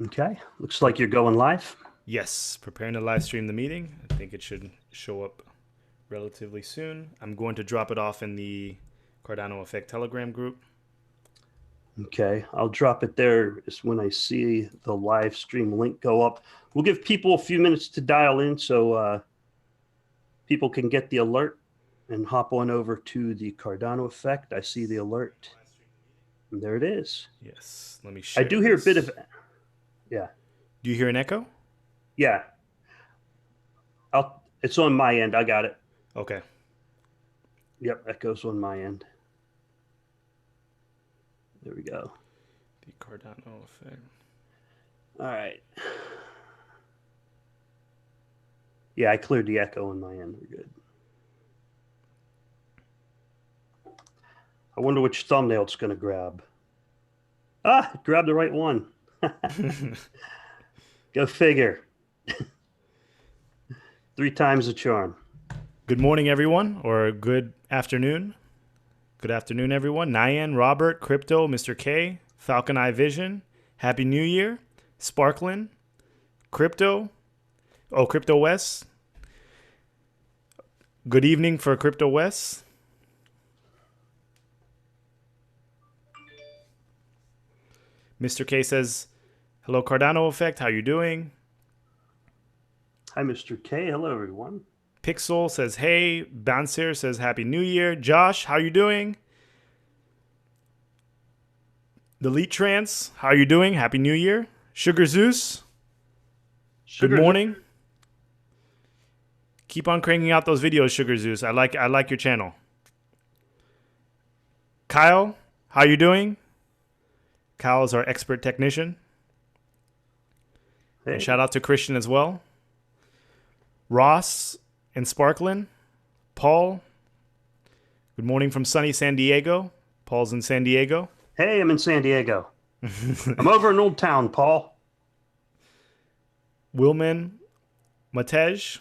Okay, looks like you're going live. Yes, preparing to live stream the meeting. I think it should show up relatively soon. I'm going to drop it off in the Cardano Effect Telegram group. Okay, I'll drop it there when I see the live stream link go up. We'll give people a few minutes to dial in so people can get the alert and hop on over to the Cardano Effect. I see the alert. And there it is. Yes, let me I share do hear a bit this. of, yeah, Do you hear an echo? yeah. It's on my end. I got it. Okay. Yep, that goes on my end. There we go. The Cardano Effect. All right. Yeah, I cleared the echo on my end. We're good. I wonder which thumbnail it's going to grab. Grab the right one. Go figure. 3 times the charm. Good morning, everyone, or good afternoon. Good afternoon, everyone. Nyan, Robert, Crypto, Mr. K, Falcon Eye Vision. Happy New Year. Sparklin, Crypto. Oh, Crypto West. Good evening for Crypto West. Mr. K says, hello, Cardano Effect. How you doing? Hi, Mr. K. Hello, everyone. Pixel says, hey. Bouncer says, happy New Year. Josh, how you doing? Delete Trance, how you doing? Happy New Year. Sugar Zeus, good Sugar Zeus. morning. Keep on cranking out those videos, Sugar Zeus. I like your channel. Kyle, how you doing? Kyle is our expert technician. Hey. And shout out to Christian as well. Ross and Sparklin. Paul, good morning from sunny San Diego. Paul's in San Diego. Hey, I'm in San Diego. I'm over in Old Town, Paul. Wilman Matej.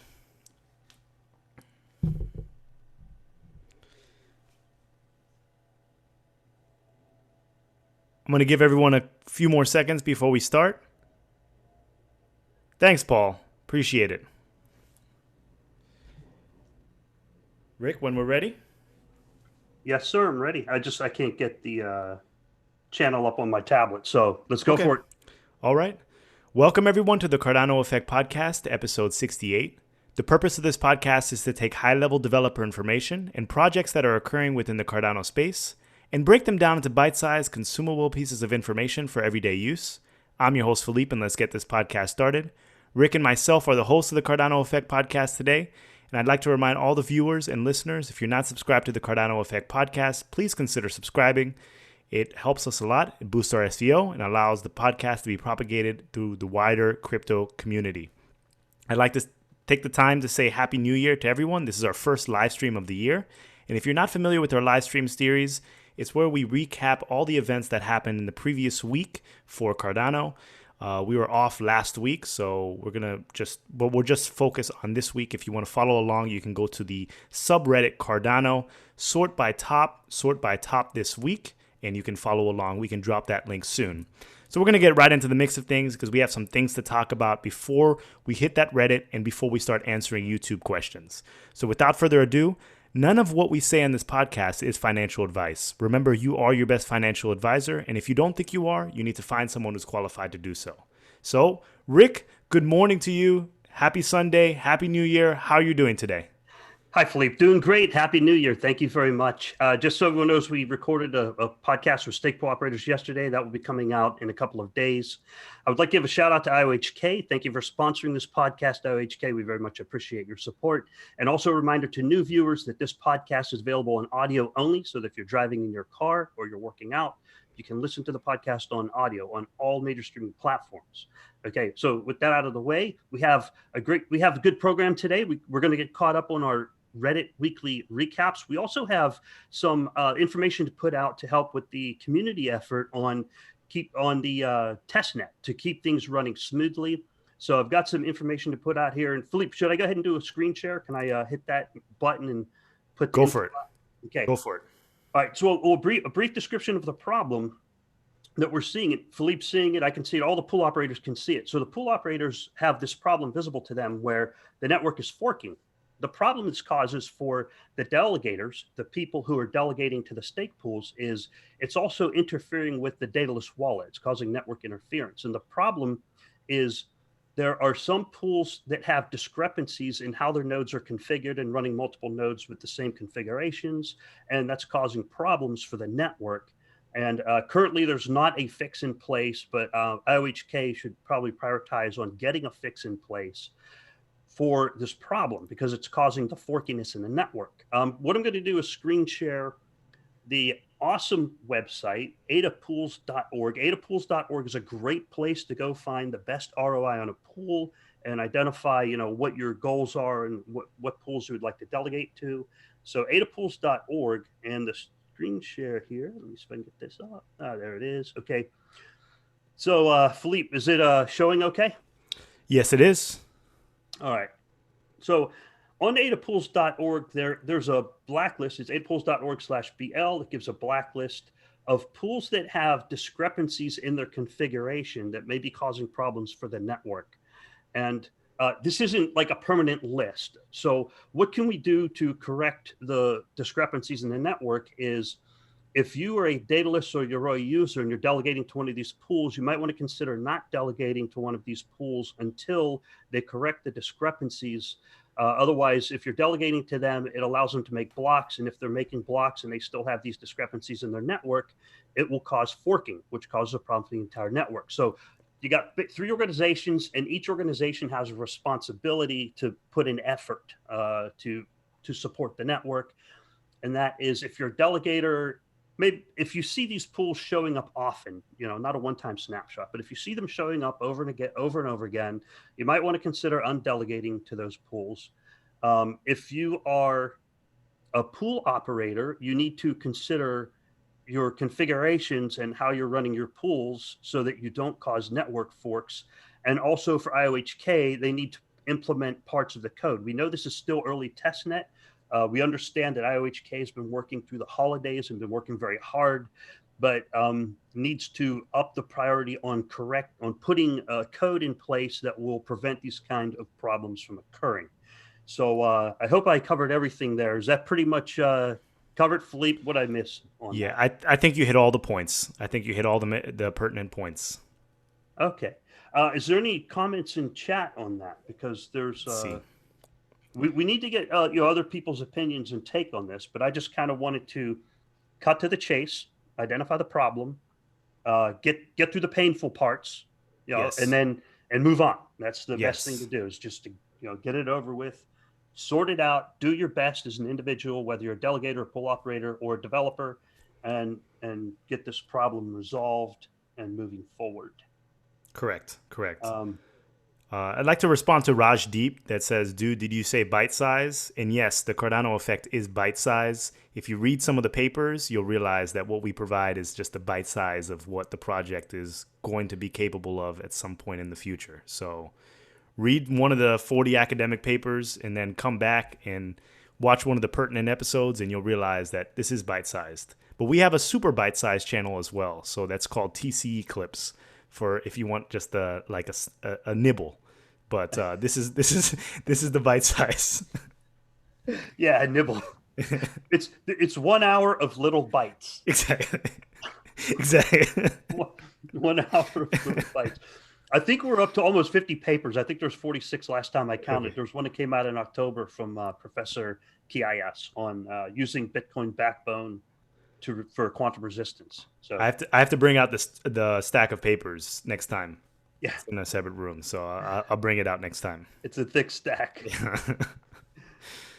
I'm going to give everyone a few more seconds before we start. Thanks, Paul. Appreciate it. Rick, when we're ready? Yes, sir. I'm ready. I can't get the channel up on my tablet, so let's go for it. All right. Welcome, everyone, to the Cardano Effect Podcast, episode 68. The purpose of this podcast is to take high-level developer information and projects that are occurring within the Cardano space and break them down into bite-sized, consumable pieces of information for everyday use. I'm your host, Philippe, and let's get this podcast started. Rick and myself are the hosts of the Cardano Effect Podcast today, and I'd like to remind all the viewers and listeners, if you're not subscribed to the Cardano Effect Podcast, please consider subscribing. It helps us a lot. It boosts our SEO and allows the podcast to be propagated through the wider crypto community. I'd like to take the time to say Happy New Year to everyone. This is our first live stream of the year. And if you're not familiar with our live stream series, it's where we recap all the events that happened in the previous week for Cardano. We were off last week, so we'll just focus on this week. If you want to follow along, you can go to the subreddit Cardano, sort by top this week, and you can follow along. We can drop that link soon. So we're going to get right into the mix of things because we have some things to talk about before we hit that Reddit and before we start answering YouTube questions. So without further ado, none of what we say on this podcast is financial advice. Remember, you are your best financial advisor, and if you don't think you are, you need to find someone who's qualified to do so. So, Rick, good morning to you. Happy Sunday. Happy New Year. How are you doing today? Hi, Philippe. Doing great. Happy New Year. Thank you very much. Just so everyone knows, we recorded a podcast with stakepool operators yesterday. That will be coming out in a couple of days. I would like to give a shout out to IOHK. Thank you for sponsoring this podcast, IOHK. We very much appreciate your support. And also a reminder to new viewers that this podcast is available on audio only, so that if you're driving in your car or you're working out, you can listen to the podcast on audio on all major streaming platforms. Okay, so with that out of the way, we have a good program today. We're going to get caught up on our Reddit weekly recaps. We also have some information to put out to help with the community effort on the testnet to keep things running smoothly. So I've got some information to put out here. And Philippe, should I go ahead and do a screen share? Can I hit that button and put the Go for it. Okay. Go for it. All right. So a brief description of the problem that we're seeing it. Philippe's seeing it. I can see it. All the pool operators can see it. So the pool operators have this problem visible to them where the network is forking. The problem this causes for the delegators, the people who are delegating to the stake pools, is it's also interfering with the Daedalus wallet. It's causing network interference. And the problem is there are some pools that have discrepancies in how their nodes are configured and running multiple nodes with the same configurations. And that's causing problems for the network. And currently, there's not a fix in place, but IOHK should probably prioritize on getting a fix in place for this problem because it's causing the forkiness in the network. What I'm going to do is screen share the awesome website, adapools.org. Adapools.org is a great place to go find the best ROI on a pool and identify, what your goals are and what pools you would like to delegate to. So adapools.org, and the screen share here. Let me see if I can get this up. There it is. Okay. So Philippe, is it showing okay? Yes, it is. All right. So on adapools.org, there's a blacklist. It's adapools.org/BL that gives a blacklist of pools that have discrepancies in their configuration that may be causing problems for the network. And this isn't like a permanent list. So what can we do to correct the discrepancies in the network is if you are a Daedalus or Yoroi user and you're delegating to one of these pools, you might want to consider not delegating to one of these pools until they correct the discrepancies. Otherwise, if you're delegating to them, it allows them to make blocks. And if they're making blocks and they still have these discrepancies in their network, it will cause forking, which causes a problem for the entire network. So you got 3 organizations, and each organization has a responsibility to put in effort to support the network. And that is, if you're a delegator, maybe if you see these pools showing up often, not a one-time snapshot, but if you see them showing up over and over again, you might want to consider undelegating to those pools. If you are a pool operator, you need to consider your configurations and how you're running your pools so that you don't cause network forks. And also for IOHK, they need to implement parts of the code. We know this is still early testnet. We understand that IOHK has been working through the holidays and been working very hard, but needs to up the priority on putting a code in place that will prevent these kind of problems from occurring. So I hope I covered everything there. Is that pretty much covered, Philippe? What I missed on Yeah, that? I think you hit all the points. I think you hit all the pertinent points. Okay. Is there any comments in chat on that? Because there's Let's see. we need to get other people's opinions and take on this, but I just kind of wanted to cut to the chase, identify the problem, get through the painful parts, Yes. and move on. That's the Yes. best thing to do, is just to get it over with, sort it out, do your best as an individual, whether you're a delegator, a pool operator, or a developer, and get this problem resolved and moving forward. Correct. I'd like to respond to Raj Deep that says, dude, did you say bite size? And yes, the Cardano effect is bite size. If you read some of the papers, you'll realize that what we provide is just a bite size of what the project is going to be capable of at some point in the future. So read one of the 40 academic papers and then come back and watch one of the pertinent episodes, and you'll realize that this is bite sized. But we have a super bite sized channel as well. So that's called TCE Clips, for if you want just a nibble. But this is the bite size. Yeah, a nibble. It's 1 hour of little bites. Exactly. 1 hour of little bites. I think we're up to almost 50 papers. I think there's 46 last time I counted. Okay. There's one that came out in October from Professor Kiayas on using Bitcoin backbone for quantum resistance. So I have to bring out the stack of papers next time. yeah, It's in a separate room, so I'll bring it out next time. it's a thick stack.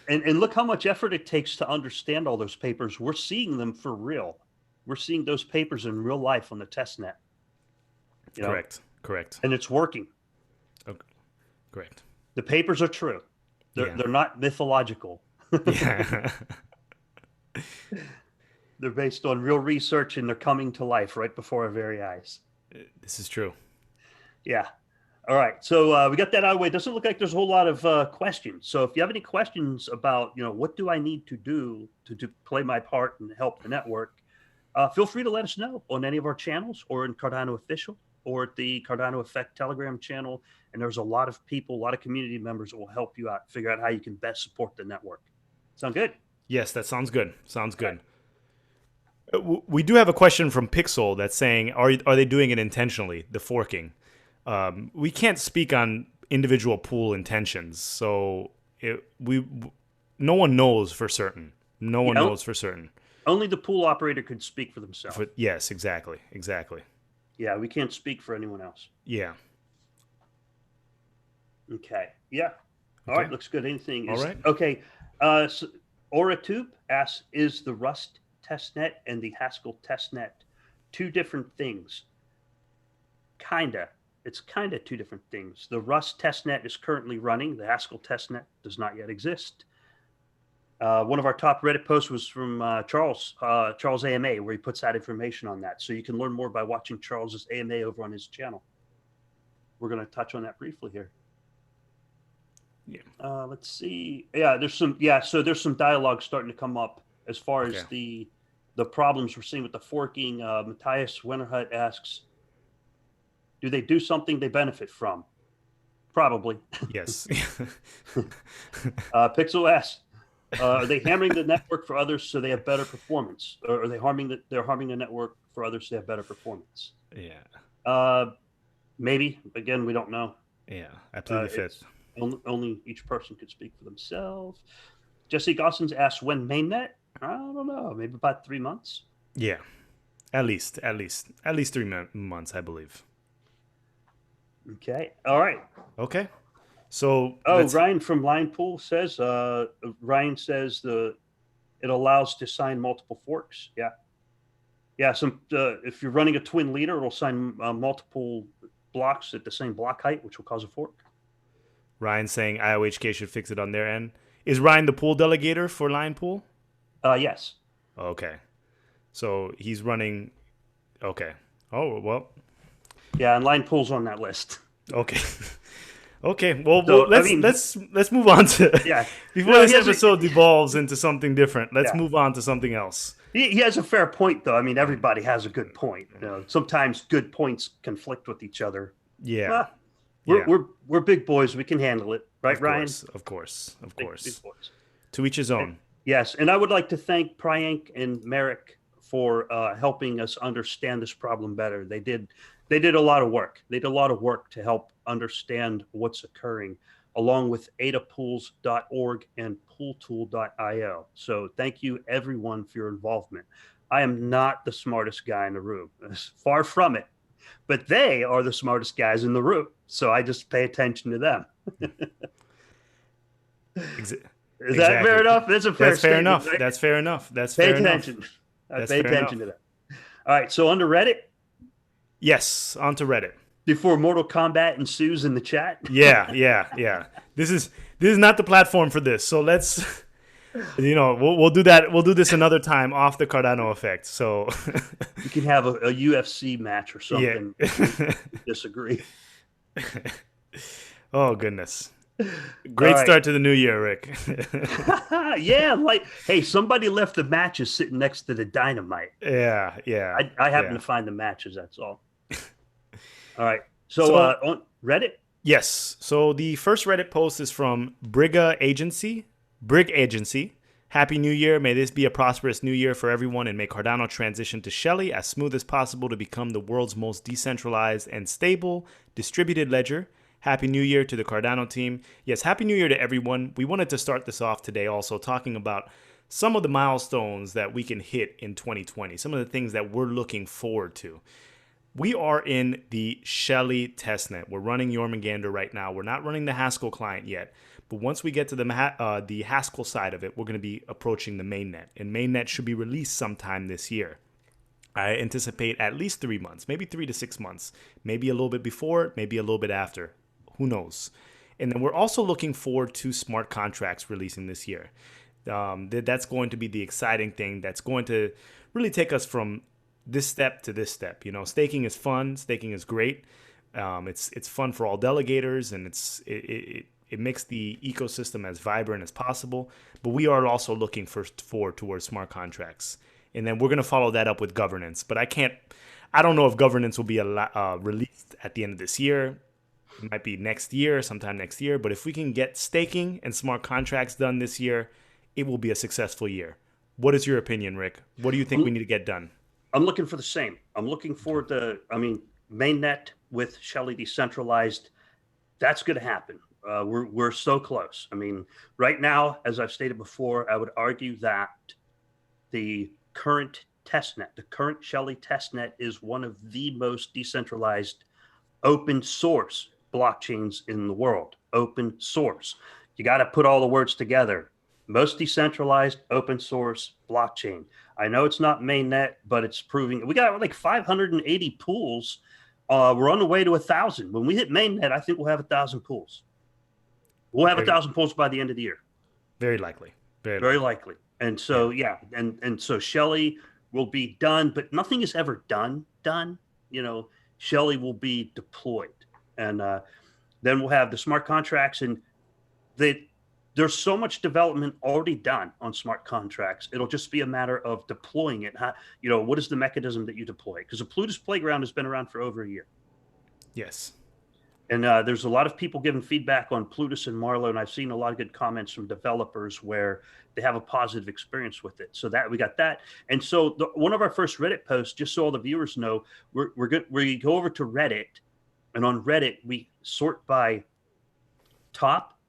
And look how much effort it takes to understand all those papers. We're seeing them for real. We're seeing those papers in real life on the testnet. Correct. And it's working. Okay. Correct. The papers are true. They're not mythological. Yeah. They're based on real research, and they're coming to life right before our very eyes. This is true. Yeah. All right. So we got that out of the way. It doesn't look like there's a whole lot of questions. So if you have any questions about, what do I need to do to play my part and help the network, feel free to let us know on any of our channels or in Cardano Official or at the Cardano Effect Telegram channel. And there's a lot of people, a lot of community members that will help you out, figure out how you can best support the network. Sound good? Yes, that sounds good. Sounds good. We do have a question from Pixel that's saying, are they doing it intentionally, the forking? We can't speak on individual pool intentions, so no one knows for certain. No one knows for certain. Only the pool operator could speak for themselves. Yes, exactly. Yeah, we can't speak for anyone else. Yeah. Okay. Yeah. All right. Looks good. Anything? All right. Okay. So Oratube asks, is the Rust testnet and the Haskell testnet two different things? Kinda. It's kind of two different things. The Rust testnet is currently running. The Haskell testnet does not yet exist. One of our top Reddit posts was from Charles AMA, where he puts out information on that. So you can learn more by watching Charles's AMA over on his channel. We're going to touch on that briefly here. Yeah. Let's see. Yeah, so there's some dialogue starting to come up as far as the problems we're seeing with the forking. Matthias Winterhut asks, do they do something they benefit from? Probably. Yes. Pixel asks, are they hammering the network for others so they have better performance? Or are they harming the network for others so they have better performance? Yeah. Maybe. Again, we don't know. Yeah, I plead the fifth. Only each person could speak for themselves. Jesse Gossens asks, when mainnet? I don't know. Maybe about 3 months. Yeah, at least 3 months, I believe. Okay. All right. Okay. So Ryan from Linepool says it allows to sign multiple forks. Yeah. Yeah. If you're running a twin leader, it'll sign multiple blocks at the same block height, which will cause a fork. Ryan saying IOHK should fix it on their end. Is Ryan the pool delegator for Linepool? Yes. Okay. So he's running. Okay. Oh, well. Yeah, and Linepool's on that list. Okay. Okay. Well, let's move on to before this episode devolves into something different. Let's move on to something else. He has a fair point, though. I mean, everybody has a good point. Sometimes good points conflict with each other. Yeah. We're big boys. We can handle it, right, Ryan? Of course. Big boys. To each his own. Yes, and I would like to thank Priyank and Merrick for helping us understand this problem better. They did a lot of work. They did a lot of work to help understand what's occurring, along with adapools.org and pooltool.io. So thank you, everyone, for your involvement. I am not the smartest guy in the room. Far from it. But they are the smartest guys in the room. So I just pay attention to them. Is that fair enough? That's fair enough. Right? That's fair enough. Pay attention to that. All right. So on to Reddit? Yes, onto Reddit. Before Mortal Kombat ensues in the chat? Yeah. This is not the platform for this. So let's we'll do that. We'll do this another time off the Cardano effect. So you can have a UFC match or something. Yeah. Disagree. Oh goodness. Great start to the new year, Rick. Yeah, hey, somebody left the matches sitting next to the dynamite. Yeah. I happen to find the matches, that's all. All right. So on Reddit? Yes. So the first Reddit post is from Brig Agency. Happy New Year. May this be a prosperous new year for everyone, and may Cardano transition to Shelley as smooth as possible to become the world's most decentralized and stable distributed ledger. Happy New Year to the Cardano team. Yes, Happy New Year to everyone. We wanted to start this off today also talking about some of the milestones that we can hit in 2020, some of the things that we're looking forward to. We are in the Shelley testnet. We're running Jormungandr right now. We're not running the Haskell client yet. But once we get to the Haskell side of it, we're going to be approaching the mainnet. And mainnet should be released sometime this year. I anticipate at least 3 months, maybe 3 to 6 months, maybe a little bit before, maybe a little bit after. Who knows? And then we're also looking forward to smart contracts releasing this year. That's going to be the exciting thing. That's going to really take us from this step to this step. Staking is fun. Staking is great. It's fun for all delegators, and it makes the ecosystem as vibrant as possible. But we are also looking forward towards smart contracts. And then we're going to follow that up with governance. But I don't know if governance will be released at the end of this year. It might be next year, sometime next year. But if we can get staking and smart contracts done this year, it will be a successful year. What is your opinion, Rick? What do you think we need to get done? I'm looking for the same. I'm looking for mainnet with Shelley decentralized. That's going to happen. We're so close. I mean, right now, as I've stated before, I would argue that the current testnet, the current Shelley testnet, is one of the most decentralized open source blockchains in the world. Open source. You got to put all the words together. Most decentralized open source blockchain. I know it's not mainnet, but it's proving. We got like 580 pools. We're on the way to 1,000. When we hit mainnet, I think we'll have 1,000 pools. We'll have 1,000 pools by the end of the year. Very likely. Very likely. And so, and so Shelley will be done, but nothing is ever done. You know, Shelley will be deployed. And then we'll have the smart contracts, and there's so much development already done on smart contracts. It'll just be a matter of deploying it. What is the mechanism that you deploy? Because the Plutus Playground has been around for over a year. Yes. And there's a lot of people giving feedback on Plutus and Marlowe, and I've seen a lot of good comments from developers where they have a positive experience with it. So that we got that. And so one of our first Reddit posts, just so all the viewers know, we're good. We go over to Reddit, and on Reddit we sort by top,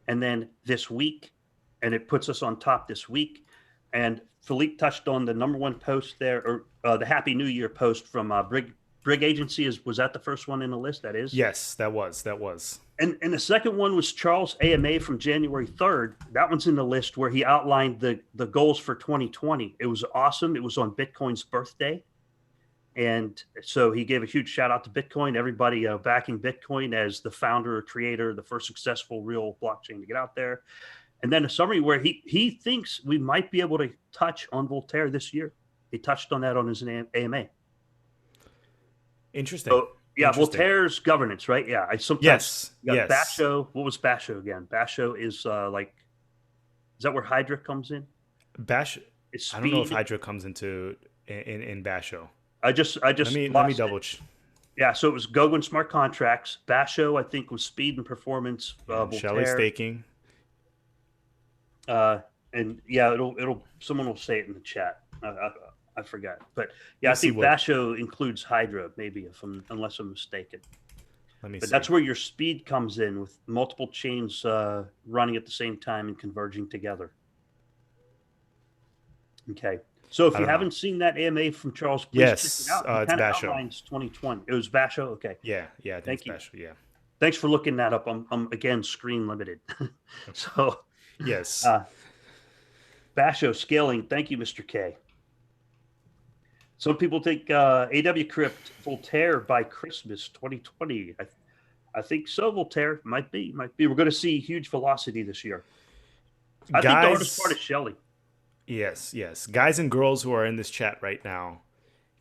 and then this week, and it puts us on top this week. And Philippe touched on the number one post there, or the Happy New Year post from Brig Agency. Was that the first one in the list? That is? Yes, that was. And the second one was Charles AMA from January 3rd. That one's in the list where he outlined the goals for 2020. It was awesome. It was on Bitcoin's birthday. And so he gave a huge shout out to Bitcoin, everybody backing Bitcoin as the founder or creator, the first successful real blockchain to get out there. And then a summary where he thinks we might be able to touch on ProleteR this year. He touched on that on his AMA. Interesting. So, yeah, ProleteR's governance, right? Yeah. Yes. Basho. What was Basho again? Basho is is that where Hydra comes in? Basho. I don't know if Hydra comes into in Basho. I just let me double check. Yeah, so it was Goguen smart contracts. Basho, I think, was speed and performance. Shelley staking. And yeah, it'll someone will say it in the chat. I forgot, but yeah, I think Basho includes Hydra, maybe unless I'm mistaken. But that's where your speed comes in with multiple chains running at the same time and converging together. Okay. So if you haven't seen that AMA from Charles, please check it out. It's Basho. Outlines 2020. It was Basho. Okay. Yeah. Thank you. Basho, yeah. Thanks for looking that up. I'm again screen limited. So yes. Basho scaling. Thank you, Mr. K. Some people think AW Crypt ProleteR by Christmas 2020. I think so. ProleteR might be. We're going to see huge velocity this year. I think the hardest part is Shelley. Yes. Guys and girls who are in this chat right now,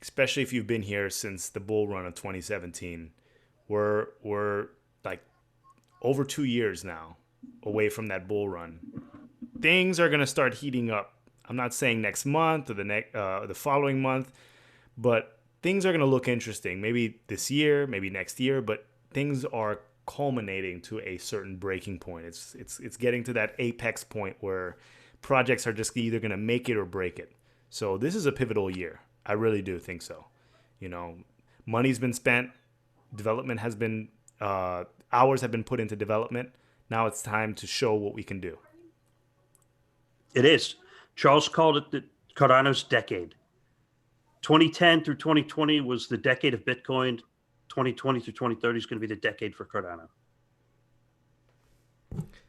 especially if you've been here since the bull run of 2017, we're like over 2 years now away from that bull run. Things are going to start heating up. I'm not saying next month or the following month, but things are going to look interesting. Maybe this year, maybe next year, but things are culminating to a certain breaking point. It's getting to that apex point where projects are just either going to make it or break it. So this is a pivotal year. I really do think so. Money's been spent, development has been, hours have been put into development. Now it's time to show what we can do. It is. Charles called it the Cardano's decade. 2010 through 2020 was the decade of Bitcoin. 2020 through 2030 is going to be the decade for Cardano.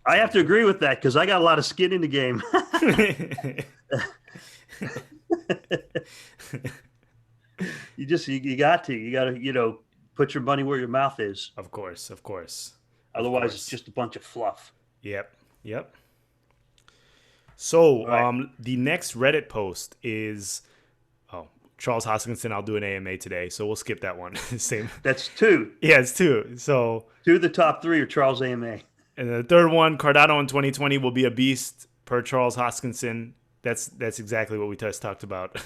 I have to agree with that because I got a lot of skin in the game. You got to put your money where your mouth is. Of course. Otherwise, it's just a bunch of fluff. Yep. So the next Reddit post is Charles Hoskinson. I'll do an AMA today, so we'll skip that one. Same. That's two. Yeah, it's two. So two of the top three are Charles AMA. And the third one, Cardano in 2020 will be a beast per Charles Hoskinson. That's exactly what we just talked about.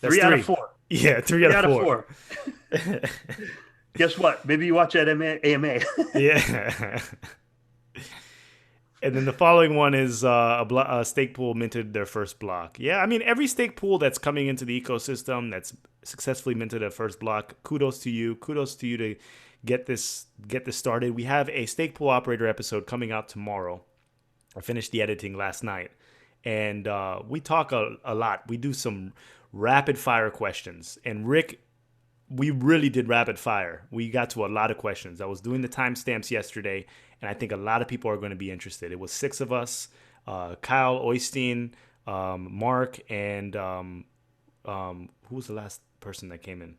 That's three out of three. four. Yeah, three out of four. Guess what? Maybe you watch that AMA. Yeah. And then the following one is a stake pool minted their first block. Yeah, I mean, every stake pool that's coming into the ecosystem that's successfully minted a first block, kudos to you. Kudos to you to get this started. We have a stake pool operator episode coming out tomorrow. I finished the editing last night. And we talk a lot. We do some rapid fire questions. And Rick, we really did rapid fire. We got to a lot of questions. I was doing the timestamps yesterday, and I think a lot of people are going to be interested. It was 6 of us, Kyle, Oystein, Mark, and who was the last person that came in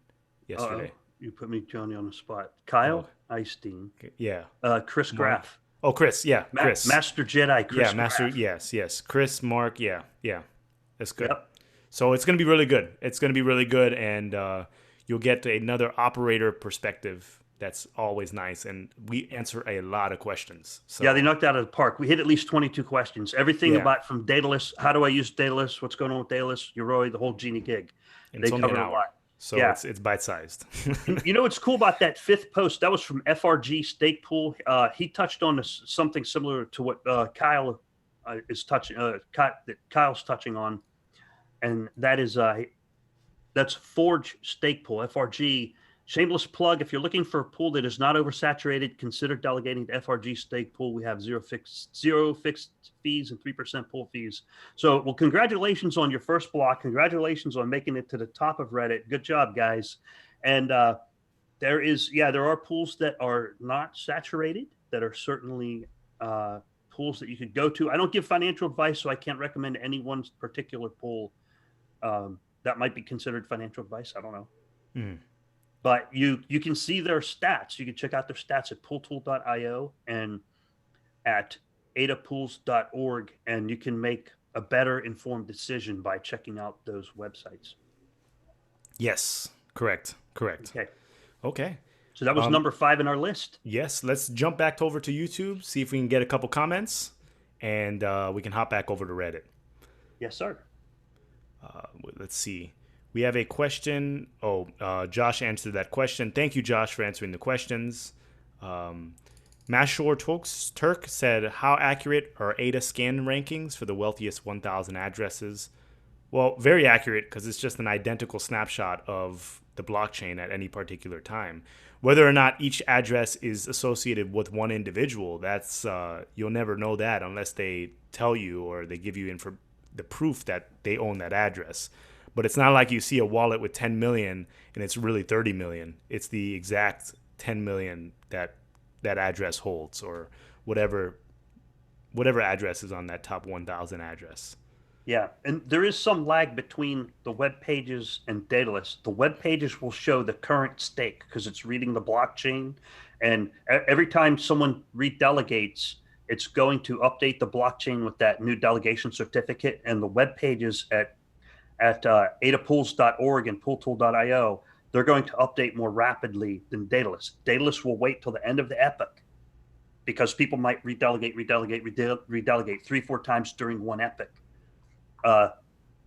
yesterday? You put me, Johnny, on the spot. Kyle, Oystein. Yeah. Chris Graff. Oh, Chris. Yeah, Chris. Master Jedi, Chris. Yeah, Master. Graff. Yes. Chris, Mark. Yeah. That's good. Yep. So it's going to be really good. It's going to be really good, and you'll get another operator perspective. That's always nice, and we answer a lot of questions. So. Yeah, they knocked out of the park. We hit at least 22 questions. Everything about from Daedalus. How do I use Daedalus? What's going on with Daedalus? Yoroi, the whole genie gig. And they covered a lot. So it's bite-sized. You know what's cool about that 5th post? That was from FRG Stake Pool. He touched on something similar to what Kyle is touching. That Kyle's touching on, and that is that's Forge Stake Pool, FRG. Shameless plug: if you're looking for a pool that is not oversaturated, consider delegating to FRG Stake Pool. We have zero fixed fees and 3% pool fees. So, well, congratulations on your first block. Congratulations on making it to the top of Reddit. Good job, guys. And there are pools that are not saturated that are certainly pools that you could go to. I don't give financial advice, so I can't recommend any one particular pool that might be considered financial advice. I don't know. Mm. But you can see their stats. You can check out their stats at ProleteR.io and at adapools.org, and you can make a better informed decision by checking out those websites. Yes, correct. Okay. So that was number 5 in our list. Yes, let's jump back over to YouTube, see if we can get a couple comments, and we can hop back over to Reddit. Yes, sir. Let's see. We have a question. Josh answered that question. Thank you, Josh, for answering the questions. Mashor Turk said, how accurate are ADA scan rankings for the wealthiest 1,000 addresses? Well, very accurate, because it's just an identical snapshot of the blockchain at any particular time. Whether or not each address is associated with one individual, that's you'll never know that unless they tell you or they give you the proof that they own that address. But it's not like you see a wallet with 10 million and it's really 30 million. It's the exact 10 million that address holds, or whatever address is on that top 1,000 address. Yeah, and there is some lag between the web pages and Daedalus. The web pages will show the current stake because it's reading the blockchain, and every time someone redelegates, it's going to update the blockchain with that new delegation certificate. And the web pages at adapools.org and pooltool.io, they're going to update more rapidly than Daedalus. Daedalus will wait till the end of the epoch because people might redelegate 3-4 times during one epoch.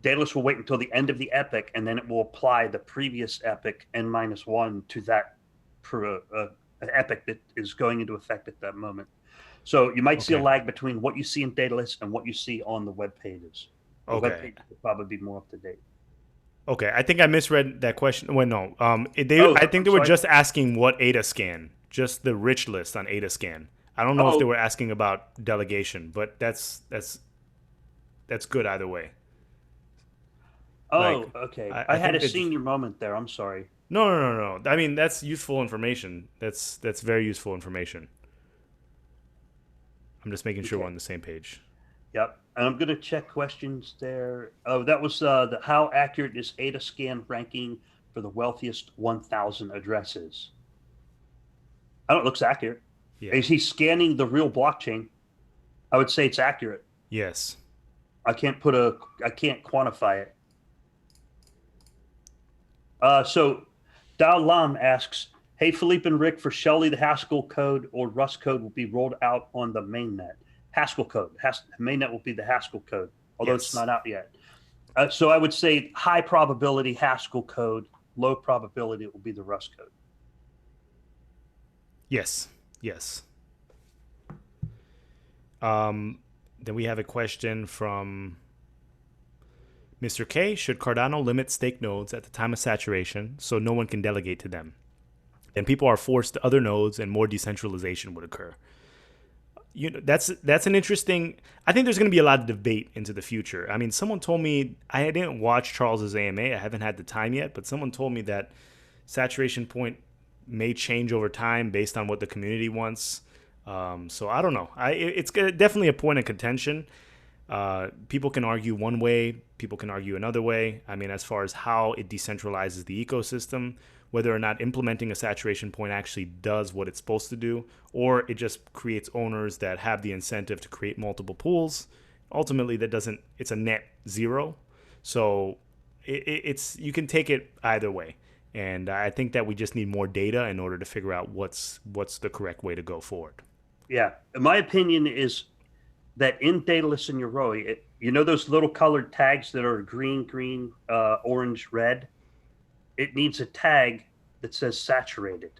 Daedalus will wait until the end of the epoch, and then it will apply the previous epoch n-1 to that epoch that is going into effect at that moment. So you might see a lag between what you see in Daedalus and what you see on the web pages. The web pages will probably be more up to date. Okay, I think I misread that question. Well, no, I think they were just asking what ADA scan, just the rich list on ADA scan. I don't know if they were asking about delegation, but that's good either way. Okay. I had a senior moment there. I'm sorry. No. I mean, that's useful information. That's very useful information. I'm just making sure we're on the same page. Yep. And I'm going to check questions there. Oh, that was how accurate is ADA scan ranking for the wealthiest 1,000 addresses? It looks accurate. Yeah. Is he scanning the real blockchain? I would say it's accurate. Yes. I can't quantify it. So Dao Lam asks, hey, Philippe and Rick, for Shelley, the Haskell code or Rust code will be rolled out on the mainnet. Haskell code. Mainnet will be the Haskell code, although it's not out yet. So I would say high probability Haskell code, low probability it will be the Rust code. Yes. Yes. Then we have a question from Mr. K. Should Cardano limit stake nodes at the time of saturation so no one can delegate to them? And people are forced to other nodes and more decentralization would occur. That's an interesting. I think there's going to be a lot of debate into the future. I mean, someone told me, I didn't watch Charles's AMA. I haven't had the time yet, but someone told me that saturation point may change over time based on what the community wants. So I don't know. It's definitely a point of contention. People can argue one way, people can argue another way. I mean, as far as how it decentralizes the ecosystem, whether or not implementing a saturation point actually does what it's supposed to do, or it just creates owners that have the incentive to create multiple pools. Ultimately, it's a net zero. So it's you can take it either way. And I think that we just need more data in order to figure out what's the correct way to go forward. Yeah. My opinion is that in Daedalus and Yoroi, you know those little colored tags that are green, orange, red? It needs a tag that says saturated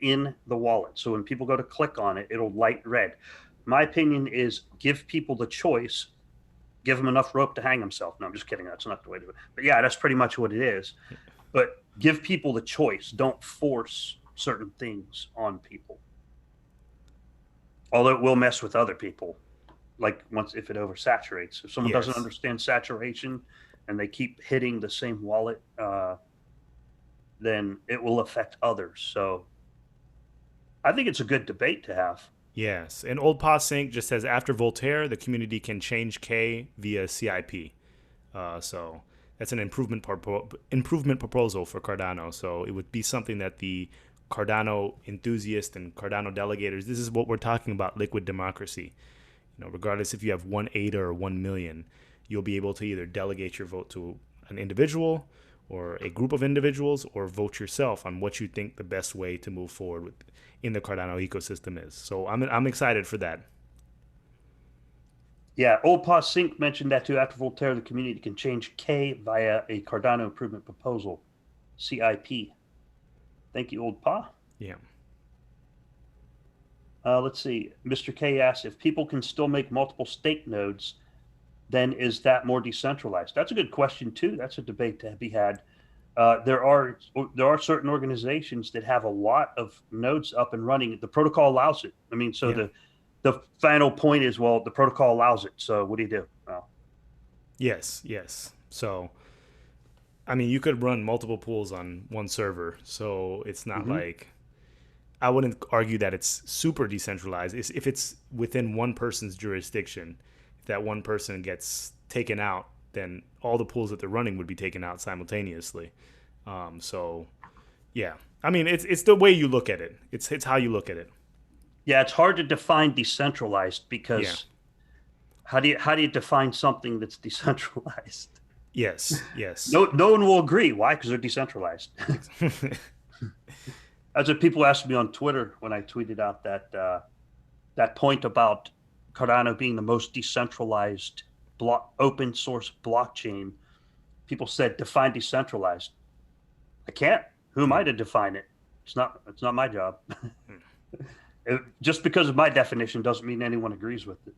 in the wallet. So when people go to click on it, it'll light red. My opinion is give people the choice, give them enough rope to hang himself. No, I'm just kidding. That's not the way to do it. But yeah, that's pretty much what it is. But give people the choice. Don't force certain things on people. Although it will mess with other people. Like if it oversaturates. If someone doesn't understand saturation and they keep hitting the same wallet, then it will affect others. So I think it's a good debate to have. Yes. And Old Pa Sync just says after ProleteR, the community can change K via CIP. So that's an improvement proposal for Cardano. So it would be something that the Cardano enthusiasts and Cardano delegators, this is what we're talking about, liquid democracy. Regardless if you have 1 ADA or 1 million, you'll be able to either delegate your vote to an individual or a group of individuals, or vote yourself on what you think the best way to move forward in the Cardano ecosystem is. So I'm excited for that. Yeah, Old Pa Sync mentioned that too. After ProleteR, the community can change K via a Cardano improvement proposal, CIP. Thank you, Old Pa. Yeah. Let's see. Mr. K asks if people can still make multiple stake nodes, then is that more decentralized? That's a good question too. That's a debate to be had. There are certain organizations that have a lot of nodes up and running. The protocol allows it. I mean, so the final point is, well, the protocol allows it. So what do you do? Well, yes. So, I mean, you could run multiple pools on one server. So it's not like, I wouldn't argue that it's super decentralized. If it's within one person's jurisdiction, if that one person gets taken out, then all the pools that they're running would be taken out simultaneously. So, yeah. I mean, it's the way you look at it. It's how you look at it. Yeah, it's hard to define decentralized because how do you define something that's decentralized? Yes. No one will agree. Why? Because they're decentralized. That's what people asked me on Twitter when I tweeted out that point about Cardano being the most decentralized open source blockchain. People said define decentralized. I can't. Who am I to define it? It's not my job. Just because of my definition doesn't mean anyone agrees with it.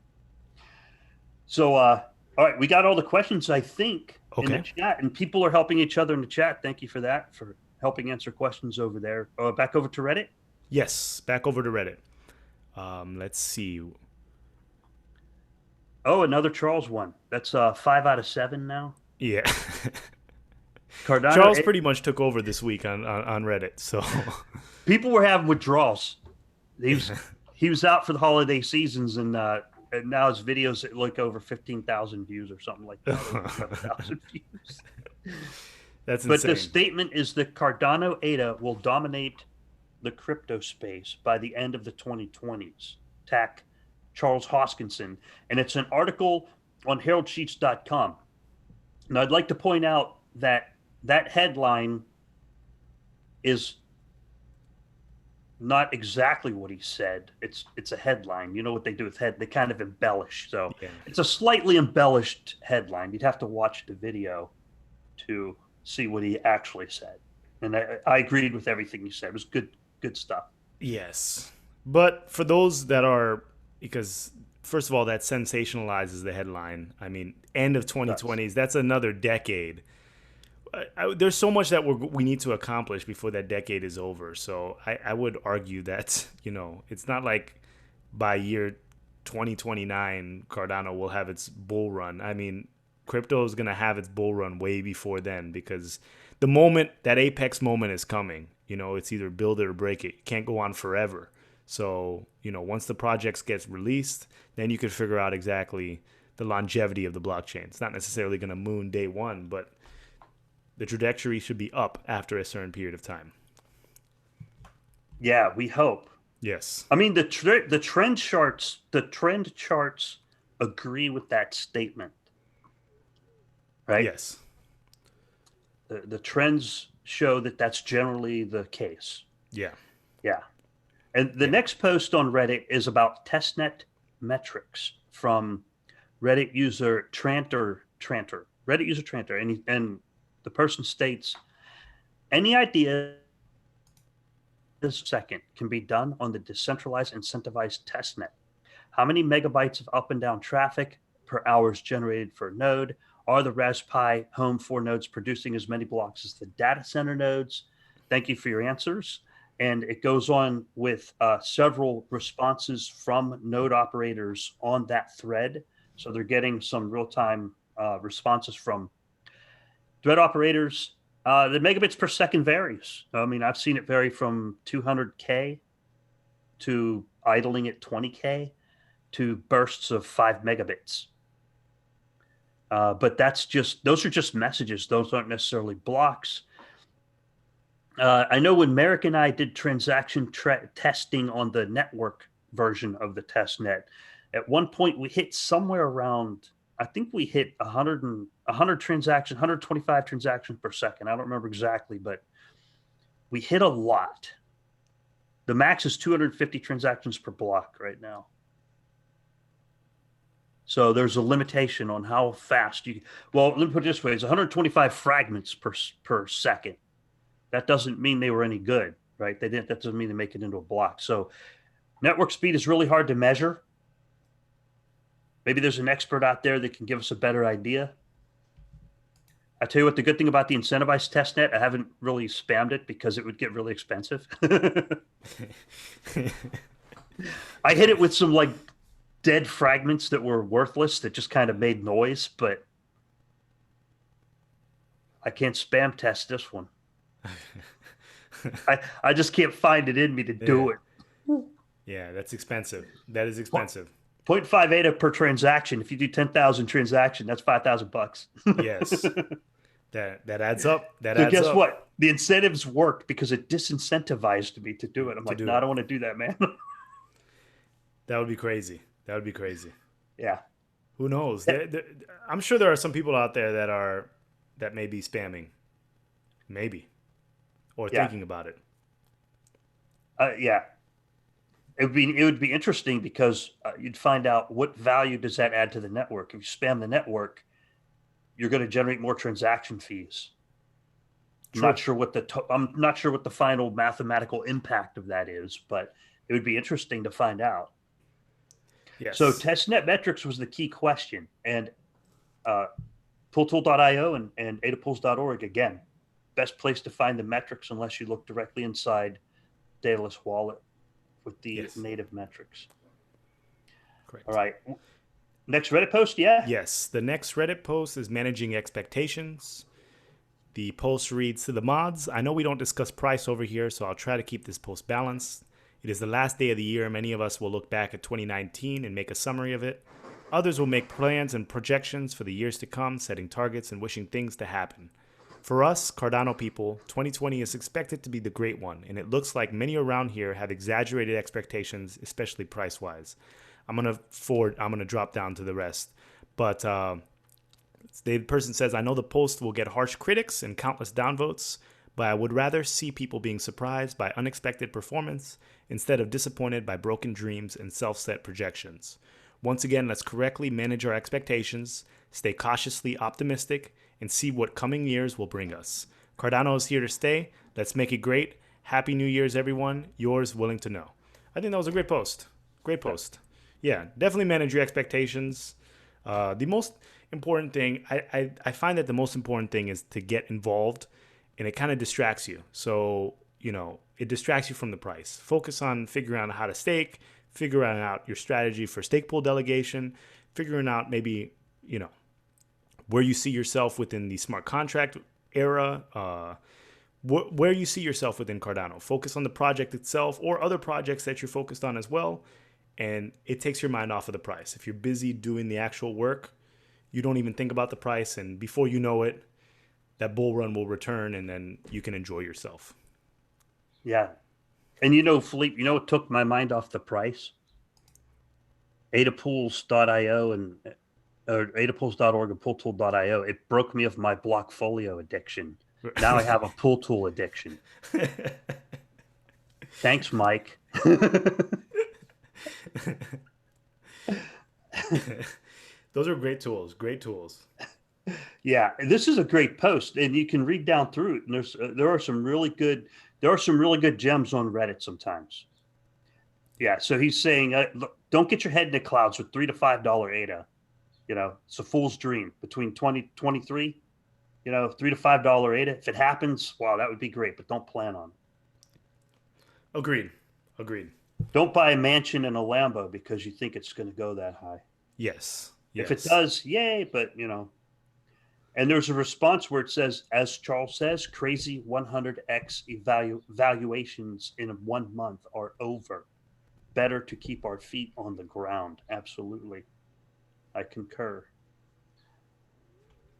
So, all right, we got all the questions, I think, in the chat, and people are helping each other in the chat. Thank you for that, for helping answer questions over there. Back over to Reddit? Yes, back over to Reddit. Let's see. Oh, another Charles one. That's 5 out of 7 now. Yeah. Cardano, Charles pretty much took over this week on Reddit. So people were having withdrawals. He was out for the holiday seasons, and now his videos look over 15,000 views or something like that. 7,000 views. That's insane. But the statement is that Cardano ADA will dominate the crypto space by the end of the 2020s. TAC Charles Hoskinson. And it's an article on heraldsheets.com. Now, I'd like to point out that headline is not exactly what he said. It's a headline. You know what they do with they kind of embellish. So Yeah. it's a slightly embellished headline. You'd have to watch the video to see what he actually said. And I agreed with everything he said. It was good stuff. Yes. But for those that are, because first of all, that sensationalizes the headline. I mean, end of It does. 2020s, that's another decade. There's so much that we need to accomplish before that decade is over. So I would argue that, it's not like by year 2029, Cardano will have its bull run. I mean, crypto is going to have its bull run way before then because the moment, that apex moment is coming, it's either build it or break it. It can't go on forever. So, once the projects gets released, then you can figure out exactly the longevity of the blockchain. It's not necessarily going to moon day one, but the trajectory should be up after a certain period of time. Yeah, we hope. Yes. I mean, the trend charts agree with that statement, right? Yes. The trends show that that's generally the case. Yeah. Yeah. And the Yeah. next post on Reddit is about testnet metrics from Reddit user Tranter. Reddit user Tranter, and the person states, any idea this second can be done on the decentralized incentivized testnet. How many megabytes of up and down traffic per hour is generated for a node? Are the Raspberry Pi Home 4 nodes producing as many blocks as the data center nodes? Thank you for your answers. And it goes on with several responses from node operators on that thread. So they're getting some real-time responses from thread operators. The megabits per second varies. I mean, I've seen it vary from 200K to idling at 20K to bursts of 5 megabits. But those are just messages. Those aren't necessarily blocks. I know when Merrick and I did transaction testing on the network version of the test net, at one point we hit somewhere around, I think we hit 100 transactions, 125 transactions per second. I don't remember exactly, but we hit a lot. The max is 250 transactions per block right now. So there's a limitation on how fast well, let me put it this way, it's 125 fragments per second. That doesn't mean they were any good, right? That doesn't mean they make it into a block. So network speed is really hard to measure. Maybe there's an expert out there that can give us a better idea. I tell you what, the good thing about the incentivized testnet, I haven't really spammed it because it would get really expensive. I hit it with some like dead fragments that were worthless that just kind of made noise, but I can't spam test this one. I just can't find it in me to do it. Yeah, that's expensive. That is expensive. 0.58 per transaction. If you do 10,000 transaction, that's $5,000. Yes. That adds up. That So adds guess up. what? The incentives worked because it disincentivized me to do it. I'm like, no, I don't want to do that, man. That would be crazy. That would be crazy. Yeah. Who knows? I'm sure there are some people out there that may be spamming, maybe, or thinking about it. Yeah. It would be interesting because you'd find out what value does that add to the network. If you spam the network, you're going to generate more transaction fees. I'm not sure what the final mathematical impact of that is, but it would be interesting to find out. Yes. So testnet metrics was the key question, and PoolTool.io and adapools.org, again, best place to find the metrics unless you look directly inside Daedalus wallet with the native metrics. Correct. All right. Next Reddit post, yeah? Yes. The next Reddit post is managing expectations. The post reads, to the mods, I know we don't discuss price over here, so I'll try to keep this post balanced. It is the last day of the year. Many of us will look back at 2019 and make a summary of it. Others will make plans and projections for the years to come, setting targets and wishing things to happen. For us, Cardano people, 2020 is expected to be the great one, and it looks like many around here have exaggerated expectations, especially price-wise. I'm gonna drop down to the rest. But the person says, I know the post will get harsh critics and countless downvotes, but I would rather see people being surprised by unexpected performance instead of disappointed by broken dreams and self-set projections. Once again, let's correctly manage our expectations, stay cautiously optimistic, and see what coming years will bring us. Cardano is here to stay. Let's make it great. Happy New Year's, everyone. Yours, Willing to Know. I think that was a great post. Great post. Yeah, definitely manage your expectations. The most important thing, I find that the most important thing is to get involved, and it kind of distracts you. So, it distracts you from the price. Focus on figuring out how to stake, figuring out your strategy for stake pool delegation, figuring out maybe, where you see yourself within the smart contract era, where you see yourself within Cardano. Focus on the project itself or other projects that you're focused on as well. And it takes your mind off of the price. If you're busy doing the actual work, you don't even think about the price. And before you know it, that bull run will return and then you can enjoy yourself. Yeah. And Philippe, what took my mind off the price? Adapools.io or adapools.org and pooltool.io. It broke me of my Blockfolio addiction. Now I have a pool tool addiction. Thanks, Mike. Those are great tools. Great tools. Yeah, this is a great post, and you can read down through it. And there are some really good gems on Reddit sometimes. Yeah, so he's saying, look, don't get your head in the clouds with $3 to $5 ADA. It's a fool's dream between 2023. $3 to $5 ADA. If it happens, wow, that would be great, but don't plan on it. Agreed. Don't buy a mansion and a Lambo because you think it's going to go that high. Yes. If it does, yay, but And there's a response where it says, as Charles says, crazy 100x valuations in 1 month are over. Better to keep our feet on the ground. Absolutely. I concur.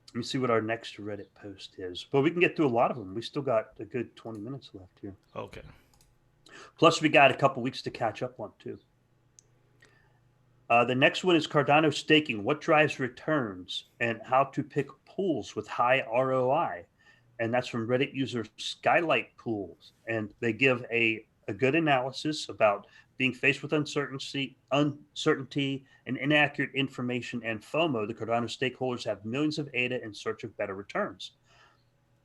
Let me see what our next Reddit post is. But we can get through a lot of them. We still got a good 20 minutes left here. Okay. Plus, we got a couple weeks to catch up on, too. The next one is Cardano staking. What drives returns and how to pick pools with high ROI? And that's from Reddit user Skylight Pools. And they give a good analysis about being faced with uncertainty and inaccurate information and FOMO. The Cardano stakeholders have millions of ADA in search of better returns.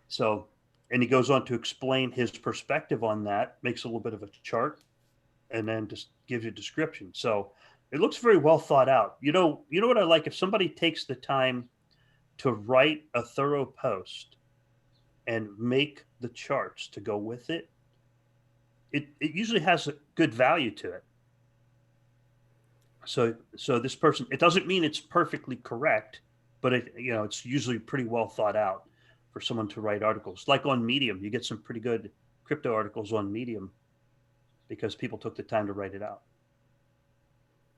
So, and he goes on to explain his perspective on that, makes a little bit of a chart, and then just gives you a description. So it looks very well thought out. You know what I like? If somebody takes the time to write a thorough post and make the charts to go with it, it usually has a good value to it. So this person, it doesn't mean it's perfectly correct, but it's usually pretty well thought out for someone to write articles. Like on Medium, you get some pretty good crypto articles on Medium because people took the time to write it out.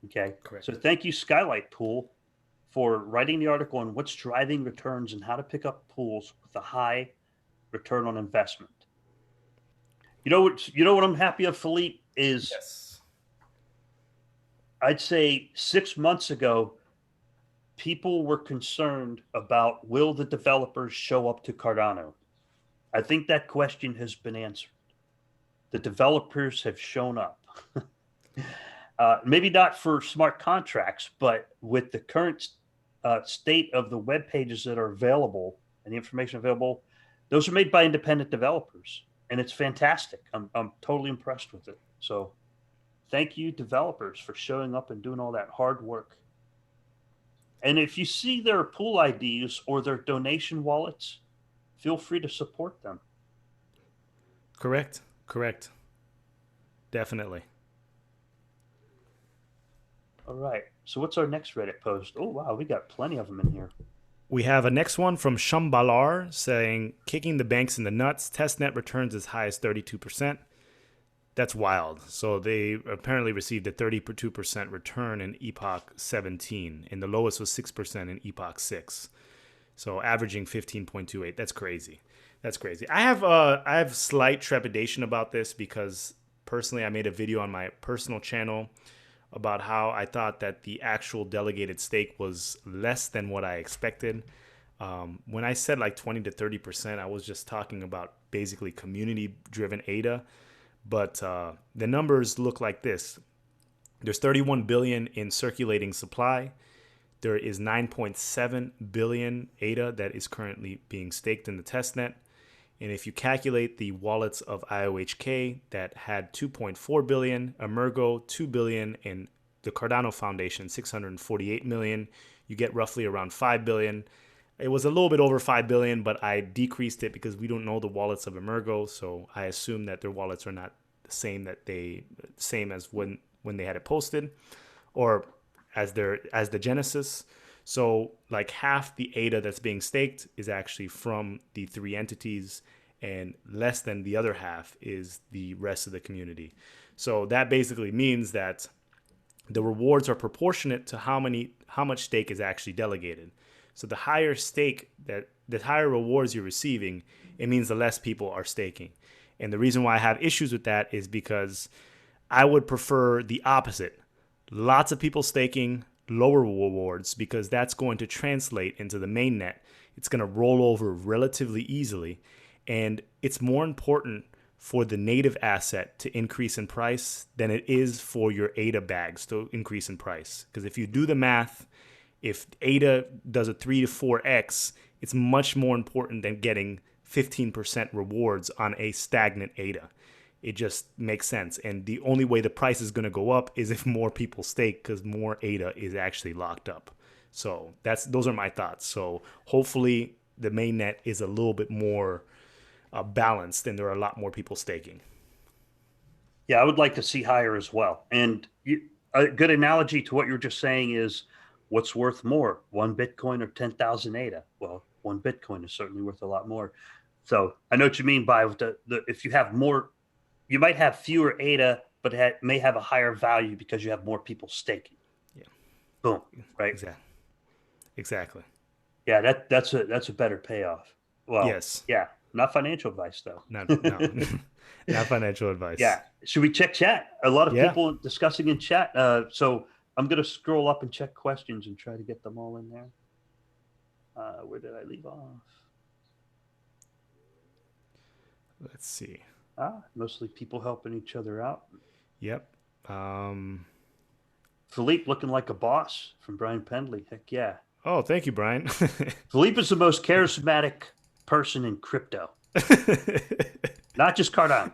Okay. Correct. So thank you, Skylight Pool, for writing the article on what's driving returns and how to pick up pools with a high return on investment. You know what I'm happy of, Philippe, is yes. I'd say 6 months ago, people were concerned about, will the developers show up to Cardano? I think that question has been answered. The developers have shown up. Maybe not for smart contracts, but with the current state of the web pages that are available and the information available, those are made by independent developers, and it's fantastic. I'm totally impressed with it. So thank you, developers, for showing up and doing all that hard work. And if you see their pool IDs or their donation wallets, feel free to support them. Correct. Definitely. All right. So what's our next Reddit post? Oh, wow. We got plenty of them in here. We have a next one from Shambalar saying, kicking the banks in the nuts, testnet returns as high as 32%. That's wild. So they apparently received a 32% return in Epoch 17, and the lowest was 6% in Epoch 6. So averaging 15.28. That's crazy. I have slight trepidation about this because personally I made a video on my personal channel about how I thought that the actual delegated stake was less than what I expected. When I said like 20 to 30%, I was just talking about basically community-driven ADA. But the numbers look like this. There's 31 billion in circulating supply. There is 9.7 billion ADA that is currently being staked in the testnet. And if you calculate the wallets of IOHK that had 2.4 billion, Emergo 2 billion, and the Cardano Foundation 648 million, you get roughly around 5 billion. It was a little bit over 5 billion, but I decreased it because we don't know the wallets of Emergo, so I assume that their wallets are not the same as when they had it posted, or as the Genesis. So like half the ADA that's being staked is actually from the three entities, and less than the other half is the rest of the community. So that basically means that the rewards are proportionate to how much stake is actually delegated. So the higher the higher rewards you're receiving, it means the less people are staking. And the reason why I have issues with that is because I would prefer the opposite. Lots of people staking, lower rewards, because that's going to translate into the mainnet. It's going to roll over relatively easily. And it's more important for the native asset to increase in price than it is for your ADA bags to increase in price. Because if you do the math, if ADA does a 3 to 4x, it's much more important than getting 15% rewards on a stagnant ADA. It just makes sense. And the only way the price is going to go up is if more people stake, because more ADA is actually locked up. So those are my thoughts. So hopefully the mainnet is a little bit more balanced and there are a lot more people staking. Yeah, I would like to see higher as well. And a good analogy to what you're just saying is, what's worth more, 1 Bitcoin or 10,000 ADA? Well, 1 Bitcoin is certainly worth a lot more. So I know what you mean by if you have more, you might have fewer ADA, but it may have a higher value because you have more people staking. Yeah. Boom. Right. Exactly. Yeah. That's a better payoff. Well, yes. Yeah. Not financial advice though. No. Not financial advice. Yeah. Should we check chat? A lot of people discussing in chat. So I'm going to scroll up and check questions and try to get them all in there. Where did I leave off? Let's see. Mostly people helping each other out. Yep. Philippe looking like a boss from Brian Pendley. Heck yeah. Oh, thank you, Brian. Philippe is the most charismatic person in crypto. Not just Cardano.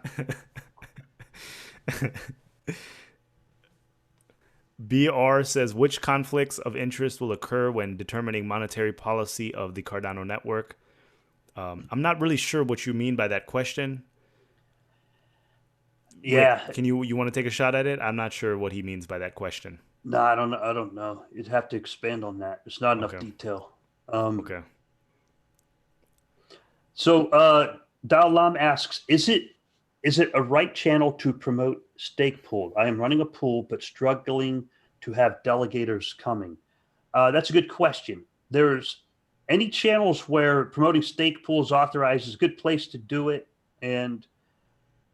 BR says, which conflicts of interest will occur when determining monetary policy of the Cardano network? I'm not really sure what you mean by that question. Yeah. Rick, you want to take a shot at it? I'm not sure what he means by that question. No, I don't know. You'd have to expand on that. There's not enough detail. Okay. So Dalam asks, is it a right channel to promote stake pool? I am running a pool, but struggling to have delegators coming. That's a good question. There's any channels where promoting stake pools authorized is a good place to do it. And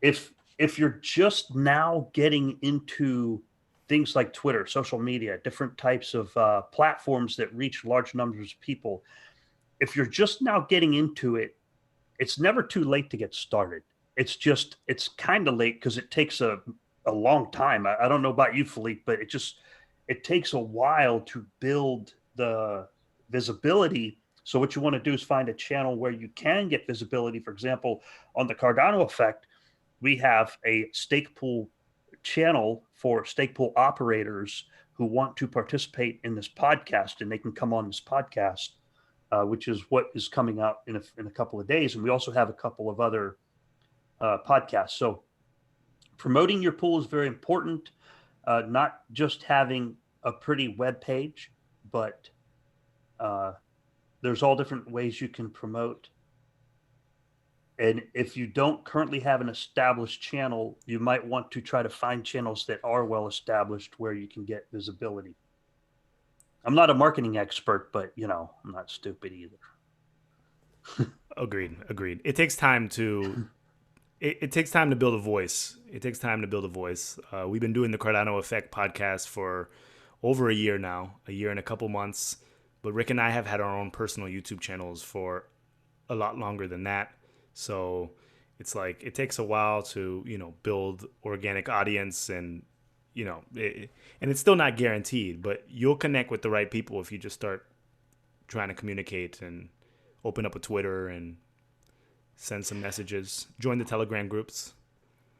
if you're just now getting into things like Twitter, social media, different types of platforms that reach large numbers of people, if you're just now getting into it, it's never too late to get started. It's kind of late because it takes a long time. I don't know about you, Philippe, but it takes a while to build the visibility. So what you want to do is find a channel where you can get visibility. For example, on the Cardano effect, we have a stake pool channel for stake pool operators who want to participate in this podcast, and they can come on this podcast, which is what is coming out in a couple of days. And we also have a couple of other podcasts. So promoting your pool is very important, not just having a pretty web page, but there's all different ways you can promote. And if you don't currently have an established channel, you might want to try to find channels that are well established where you can get visibility. I'm not a marketing expert, but I'm not stupid either. Agreed. It takes time to it takes time to build a voice. We've been doing the Cardano Effect podcast for over a year now, a year and a couple months. But Rick and I have had our own personal YouTube channels for a lot longer than that. So It's like it takes a while to, build organic audience and, and it's still not guaranteed, but you'll connect with the right people if you just start trying to communicate and open up a Twitter and send some messages, join the Telegram groups.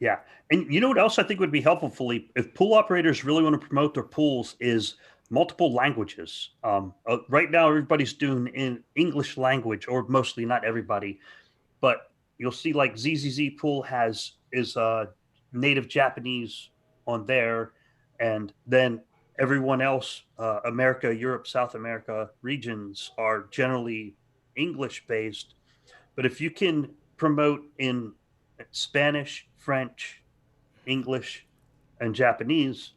Yeah. And you know what else I think would be helpful, Philippe? If pool operators really want to promote their pools is multiple languages. Right now, everybody's doing in English language, or mostly, not everybody, but you'll see like ZZZ Pool is native Japanese on there, and then everyone else, America, Europe, South America regions are generally English based. But if you can promote in Spanish, French, English, and Japanese,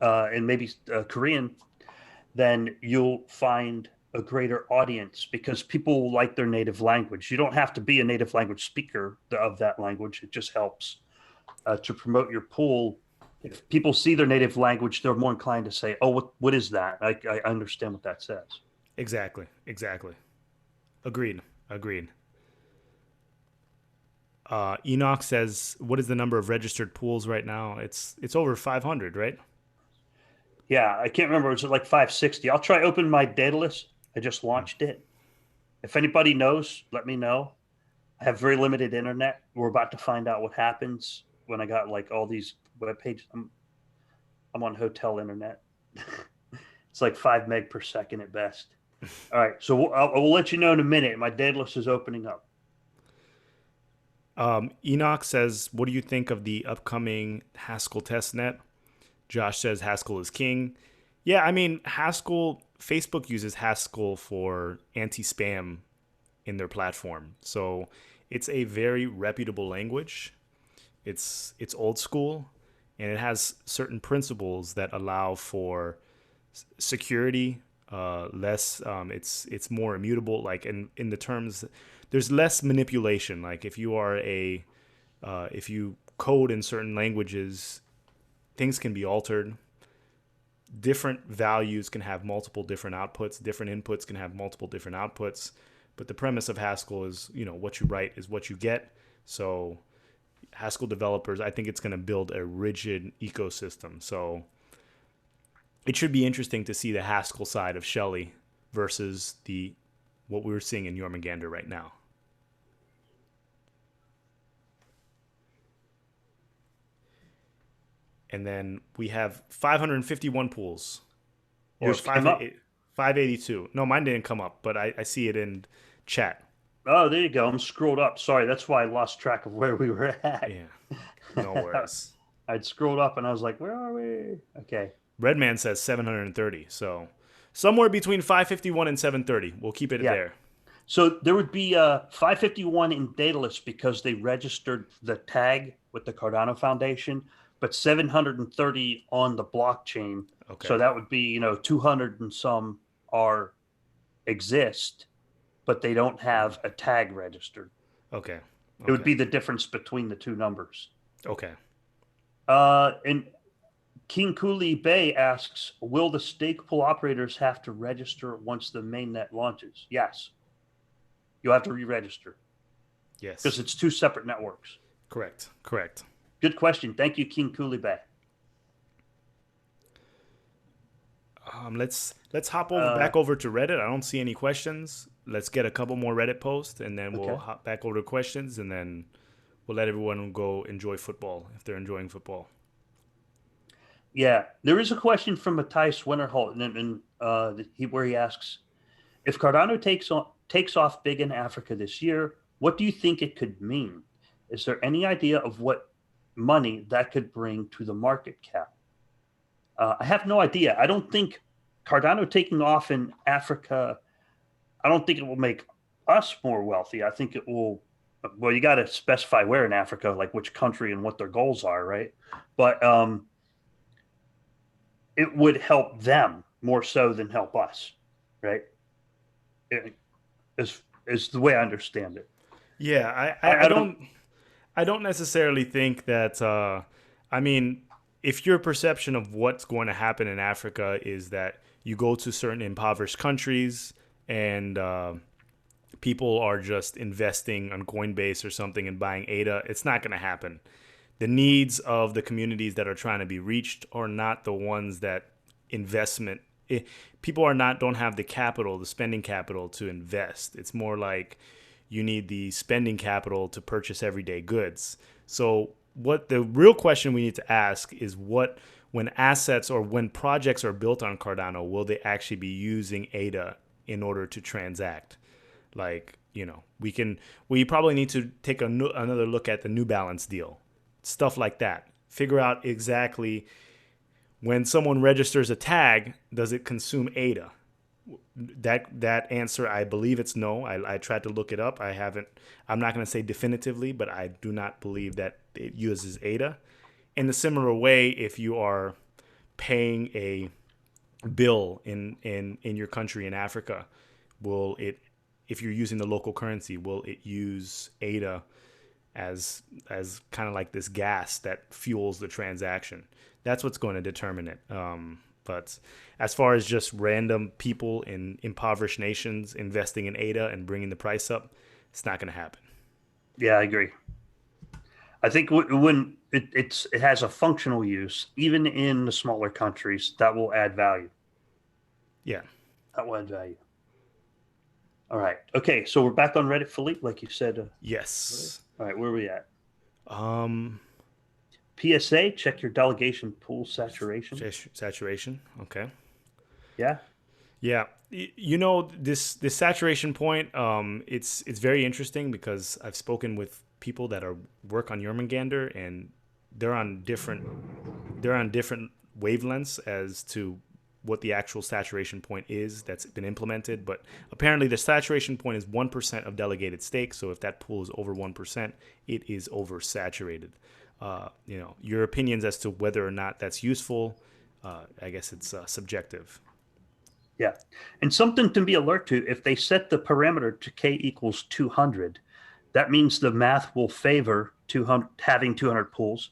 and maybe Korean, then you'll find a greater audience because people like their native language. You don't have to be a native language speaker of that language. It just helps to promote your pool. If people see their native language, they're more inclined to say, "Oh, what is that? I understand what that says." Exactly. Agreed. Enoch says, "What is the number of registered pools right now?" It's over 500, right? Yeah, I can't remember. It was like 560. I'll try open my Daedalus. I just launched it. If anybody knows, let me know. I have very limited internet. We're about to find out what happens when I got like all these web pages. I'm on hotel internet. It's like 5 meg per second at best. All right, so we'll let you know in a minute. My Daedalus is opening up. Enoch says, "What do you think of the upcoming Haskell testnet?" Josh says Haskell is king. Yeah, I mean, Facebook uses Haskell for anti-spam in their platform. So it's a very reputable language. It's old school, and it has certain principles that allow for security. Less, it's more immutable. Like in the terms, there's less manipulation. Like if you code in certain languages, things can be altered. Different values can have multiple different outputs. Different inputs can have multiple different outputs. But the premise of Haskell is, what you write is what you get. So Haskell developers, I think it's going to build a rigid ecosystem. So it should be interesting to see the Haskell side of Shelley versus what we're seeing in Jormungandr right now. And then we have 551 pools. Or 582. No, mine didn't come up, but I see it in chat. Oh, there you go. I'm scrolled up. Sorry, that's why I lost track of where we were at. Yeah, no worries. I'd scrolled up and I was like, where are we? Okay. Redman says 730. So somewhere between 551 and 730. We'll keep it there. So there would be 551 in Daedalus because they registered the tag with the Cardano Foundation, but 730 on the blockchain. Okay. So that would be, 200 and some exist, but they don't have a tag registered. Okay. It would be the difference between the two numbers. Okay. And King Cooley Bay asks, will the stake pool operators have to register once the mainnet launches? Yes. You'll have to re-register. Yes. Because it's two separate networks. Correct. Good question. Thank you, King Cooley Bay. Let's hop back over to Reddit. I don't see any questions. Let's get a couple more Reddit posts, and then we'll hop back over to questions, and then we'll let everyone go enjoy football if they're enjoying football. Yeah, there is a question from Matthias Winterholt, where he asks, if Cardano takes off big in Africa this year, what do you think it could mean? Is there any idea of what money that could bring to the market cap? I have no idea. I don't think Cardano taking off in Africa, I don't think it will make us more wealthy. I think it will, well, you got to specify where in Africa, like which country and what their goals are, right? But it would help them more so than help us, right? Is the way I understand it. Yeah, I don't necessarily think that. I mean, if your perception of what's going to happen in Africa is that you go to certain impoverished countries and people are just investing on Coinbase or something and buying ADA. It's not going to happen. The needs of the communities that are trying to be reached are not the ones that people don't have the capital, the spending capital to invest. It's more like you need the spending capital to purchase everyday goods. So what the real question we need to ask is when assets or when projects are built on Cardano, will they actually be using ADA in order to transact? Like, we probably need to take another look at the New Balance deal, stuff like that. Figure out exactly when someone registers a tag, does it consume ADA? That answer, I believe it's no. I tried to look it up. I'm not going to say definitively, but I do not believe that it uses ADA. In a similar way, if you are paying a bill in your country in Africa, if you're using the local currency, will it use ADA as kind of like this gas that fuels the transaction? That's what's going to determine it. But as far as just random people in impoverished nations investing in ADA and bringing the price up, it's not going to happen. Yeah, I agree. I think when it has a functional use, even in the smaller countries, that will add value. Yeah. That will add value. All right. Okay. So we're back on Reddit, Philippe, like you said. Yes. All right. Where are we at? PSA, check your delegation pool saturation. Saturation. Okay. Yeah. Yeah. This saturation point, it's very interesting because I've spoken with people that work on Jormungandr, and they're on different wavelengths as to what the actual saturation point is that's been implemented. But apparently the saturation point is 1% of delegated stake. So if that pool is over 1%, it is oversaturated. Your opinions as to whether or not that's useful, I guess it's subjective. Yeah. And something to be alert to, if they set the parameter to K equals 200, that means the math will favor having 200 pools.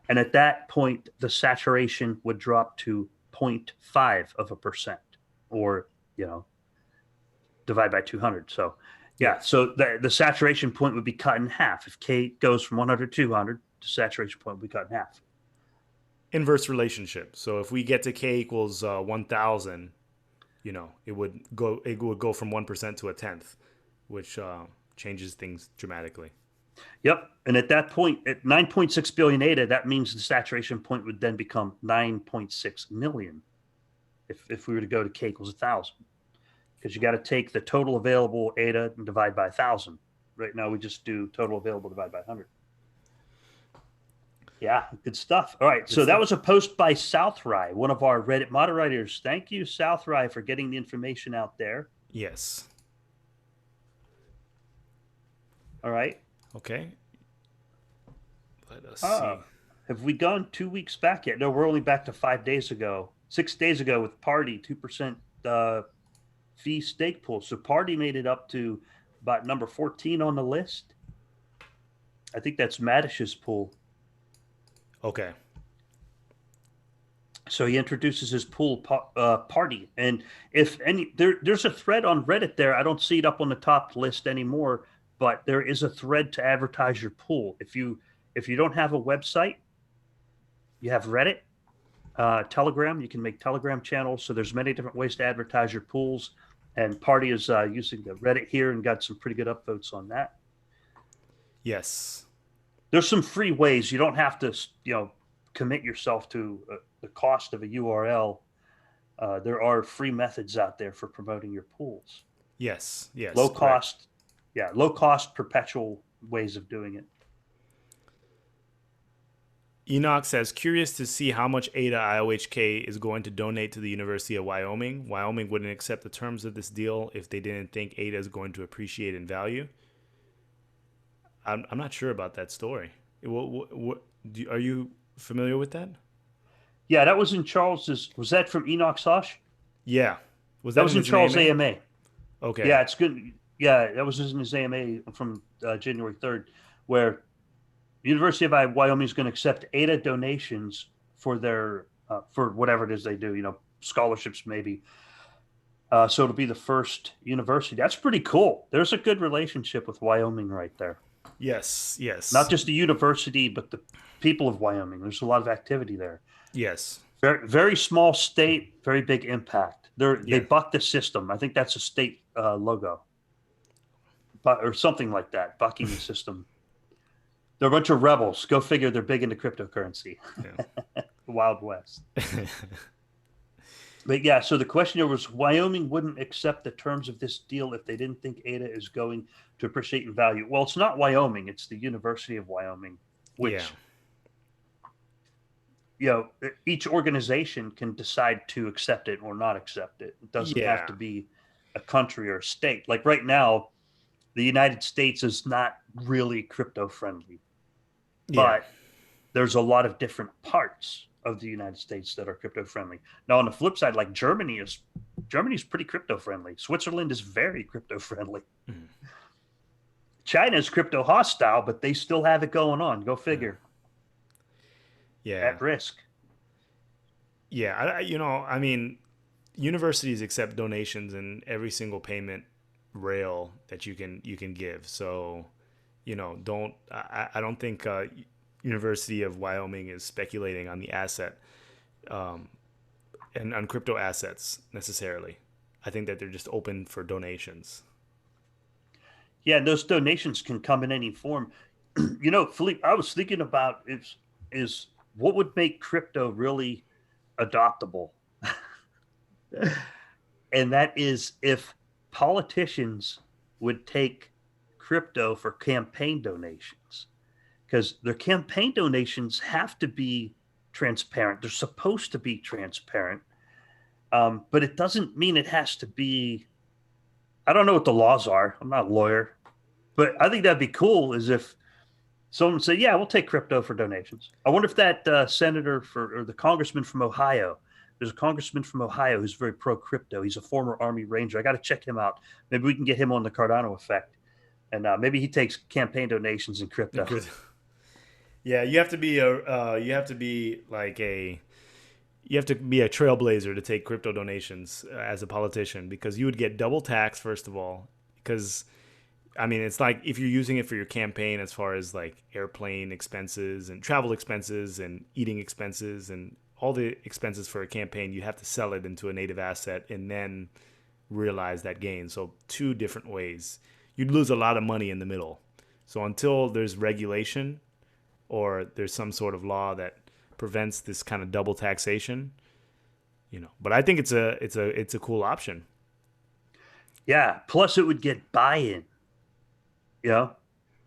And at that point, the saturation would drop to 0.5%, or, divide by 200. So, yeah. So the saturation point would be cut in half. If K goes from 100 to 200, the saturation point would be cut in half. Inverse relationship. So if we get to K equals 1,000, it would go from 1% to a tenth, which changes things dramatically. Yep. And at that point, at 9.6 billion ADA, that means the saturation point would then become 9.6 million if we were to go to K equals 1,000. Because you got to take the total available ADA and divide by 1,000. Right now, we just do total available divided by 100. Yeah, good stuff. All right. So that was a post by Southry, one of our Reddit moderators. Thank you, Southry, for getting the information out there. Yes. All right. Okay. Let us see. Have we gone 2 weeks back yet? No, we're only back to 5 days ago. 6 days ago with Party, 2% fee stake pool. So Party made it up to about number 14 on the list. I think that's Maddish's pool. Okay. So he introduces his pool Party. And if any, there's a thread on Reddit there. I don't see it up on the top list anymore, but there is a thread to advertise your pool. If you don't have a website, you have Reddit, Telegram. You can make Telegram channels. So there's many different ways to advertise your pools. And Party is using the Reddit here and got some pretty good upvotes on that. Yes. There's some free ways. You don't have to, commit yourself to the cost of a URL. There are free methods out there for promoting your pools. Yes. Low cost, perpetual ways of doing it. Enoch says, curious to see how much ADA IOHK is going to donate to the University of Wyoming. Wyoming wouldn't accept the terms of this deal if they didn't think ADA is going to appreciate in value. I'm not sure about that story. Are you familiar with that? Yeah, that was in Charles's. Was that from Enoch Sosh? Yeah. That was in Charles AMA. Okay. Yeah, it's good. Yeah, that was in his AMA from January 3rd, where University of Wyoming is going to accept ADA donations for their for whatever it is they do, scholarships maybe. So it'll be the first university. That's pretty cool. There's a good relationship with Wyoming right there. Yes, Not yes, just the university, but the people of Wyoming. There's a lot of activity there. yes, Very, very small state, very big impact. They yeah. buck the system. I think that's a state logo, but or something like that. Bucking the system. They're a bunch of rebels. Go figure. They're big into cryptocurrency. Wild West. But yeah, so the question here was Wyoming wouldn't accept the terms of this deal if they didn't think ADA is going to appreciate in value. Well, it's not Wyoming, it's the University of Wyoming, Yeah, which, you know, each organization can decide to accept it or not accept it. It doesn't have yeah, to be a country or a state. Like right now, the United States is not really crypto friendly, yeah, but there's a lot of different parts of the United States that are crypto friendly. Now, on the flip side, like Germany's pretty crypto friendly. Switzerland is very crypto friendly. mhm, China is crypto hostile, but they still have it going on. Go yeah, figure. yeah, At risk. yeah. I mean, universities accept donations in every single payment rail that you can give. So, don't I don't think University of Wyoming is speculating on the asset um, and on crypto assets necessarily. I think that they're just open for donations. Yeah, and those donations can come in any form. Philippe, I was thinking about is what would make crypto really adoptable, and that is if politicians would take crypto for campaign donations, because their campaign donations have to be transparent. They're supposed to be transparent, but it doesn't mean it has to be. I don't know what the laws are. I'm not a lawyer, but I think that'd be cool. Is if someone say, "Yeah, we'll take crypto for donations." I wonder if that senator or the congressman from Ohio. There's a congressman from Ohio who's very pro crypto. He's a former Army Ranger. I got to check him out. Maybe we can get him on the Cardano effect, and maybe he takes campaign donations in crypto. Yeah, you have to be a trailblazer to take crypto donations as a politician because you would get double tax first of all because I mean it's like if you're using it for your campaign as far as like airplane expenses and travel expenses and eating expenses and all the expenses for a campaign you have to sell it into a native asset and then realize that gain. So two different ways. You'd lose a lot of money in the middle. So until there's regulation or there's some sort of law that prevents this kind of double taxation, But I think it's a cool option. Yeah. Plus, it would get buy-in. You know,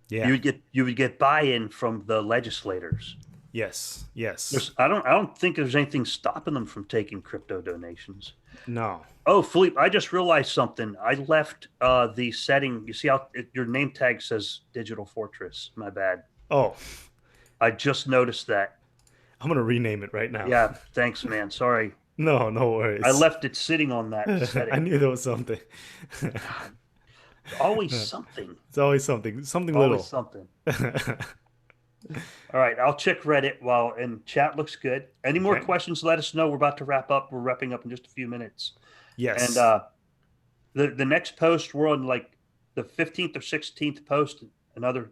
Yeah. you would get buy-in from the legislators. Yes. Yes. I don't think there's anything stopping them from taking crypto donations. No. Oh, Philippe, I just realized something. I left the setting. You see how your name tag says Digital Fortress. My bad. Oh, I just noticed that. I'm gonna rename it right now. Yeah, thanks, man. Sorry. No I worries. left it sitting on that I setting. knew there was something. God, always something. It's always something Always little. something. All right, I'll check Reddit while and chat looks good. Any more Okay. questions? Let us know. We're about to wrap up. We're wrapping up in just a few minutes. And Yes. the next post, we're on like the 15th or 16th post. Another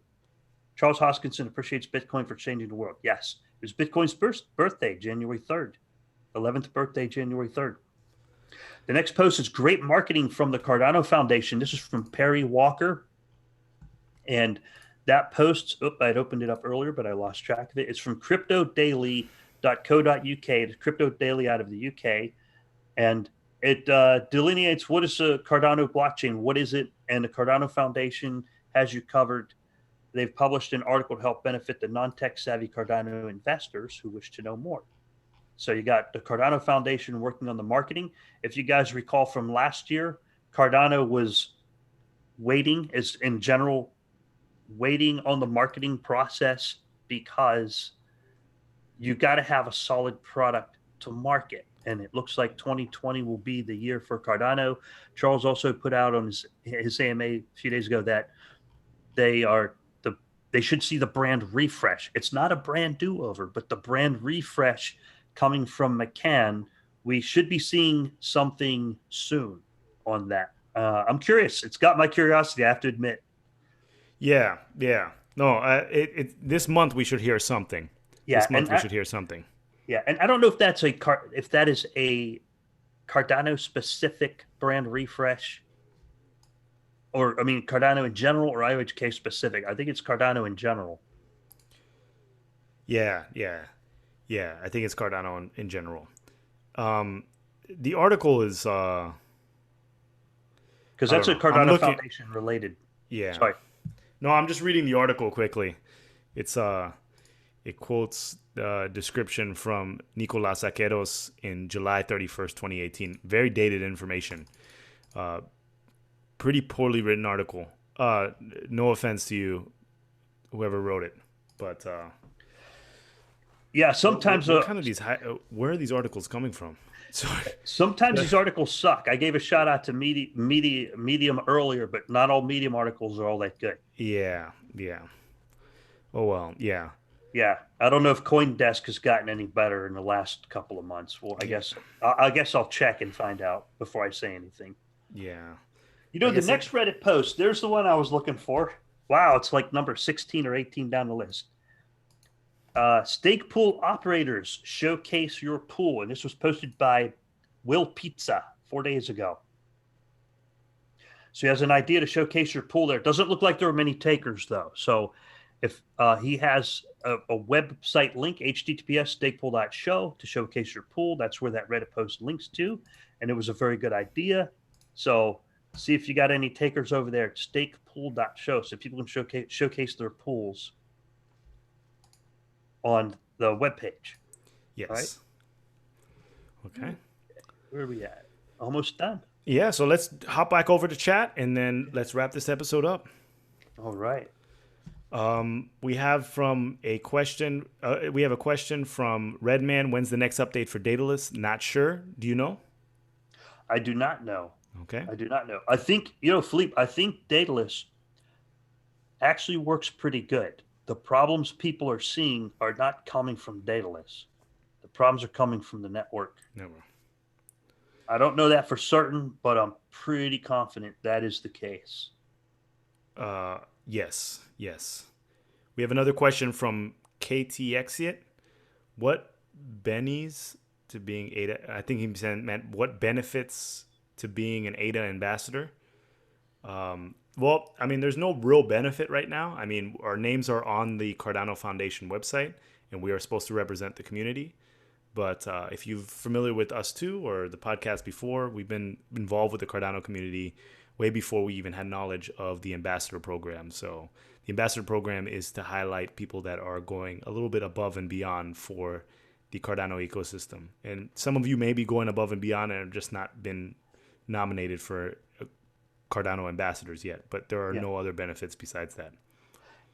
Charles Hoskinson appreciates Bitcoin for changing the world. Yes, it was Bitcoin's birthday, January 3rd, 11th birthday, January 3rd. The next post is great marketing from the Cardano Foundation. This is from Perry Walker. And that post, I'd opened it up earlier, but I lost track of it. It's from cryptodaily.co.uk. It's Crypto Daily out of the UK. And it delineates what is a Cardano blockchain, what is it, and the Cardano Foundation has you covered. They've published an article to help benefit the non-tech savvy Cardano investors who wish to know more. So you got the Cardano Foundation working on the marketing. If you guys recall from last year, Cardano was waiting, as in general, waiting on the marketing process because you got to have a solid product to market. And it looks like 2020 will be the year for Cardano. Charles also put out on his AMA a few days ago that they should see the brand refresh. It's not a brand do-over, but the brand refresh coming from McCann. We should be seeing something soon. on that. I'm curious. It's got my curiosity, I have to admit. Yeah, yeah. No, this month we should hear something. Yeah, This month we should hear something. yeah, and I don't know if that is a Cardano specific brand refresh, or I mean Cardano in general, or IOHK specific. I think it's Cardano in general. Yeah, yeah, yeah. I think it's Cardano in general. The article is Because I that's don't a know. I'm Cardano looking. Foundation related. Yeah. Sorry. No, I'm just reading the article quickly. It's it quotes the description from Nicolas Aqueros in July 31st, 2018. Very dated information. Pretty poorly written article. No offense to you, whoever wrote it, but Yeah, sometimes what kind of where are these articles coming from? Sorry. sometimes these articles suck. I gave a shout out to Medium earlier, but not all Medium articles are all that good. Yeah, yeah. Oh well, yeah. Yeah, I don't know if CoinDesk has gotten any better in the last couple of months. Well, I guess I'll check and find out before I say anything. Yeah. You know, the next Reddit post, there's the one I was looking for. Wow, it's like number 16 or 18 down the list. Stake pool operators showcase your pool. And this was posted by Will Pizza 4 days ago. So he has an idea to showcase your pool there. It doesn't look like there are many takers, though. So if he has a website link, https://stakepool.show to showcase your pool, that's where that Reddit post links to. And it was a very good idea. So see if you got any takers over there at stakepool.show so people can showcase their pools on the webpage. Yes. Right? Okay. Where are we at? Almost done. Yeah, so let's hop back over to chat and then let's wrap this episode up. All right. We have a question from Redman. When's the next update for Daedalus? Not sure. Do you know? I do not know. Okay. I do not know. I think, Philippe, I think Daedalus actually works pretty good. The problems people are seeing are not coming from Daedalus. The problems are coming from the network. Never. I don't know that for certain, but I'm pretty confident that is the case. Yes. We have another question from KTXit. What bennies to being ADA? I think he meant what benefits to being an ADA ambassador. Well, I mean, there's no real benefit right now. I mean, our names are on the Cardano Foundation website, and we are supposed to represent the community. But if you're familiar with us too, or the podcast before, we've been involved with the Cardano community way before we even had knowledge of the ambassador program. So the ambassador program is to highlight people that are going a little bit above and beyond for the Cardano ecosystem. And some of you may be going above and beyond and have just not been nominated for Cardano ambassadors yet, but there are no other benefits besides that.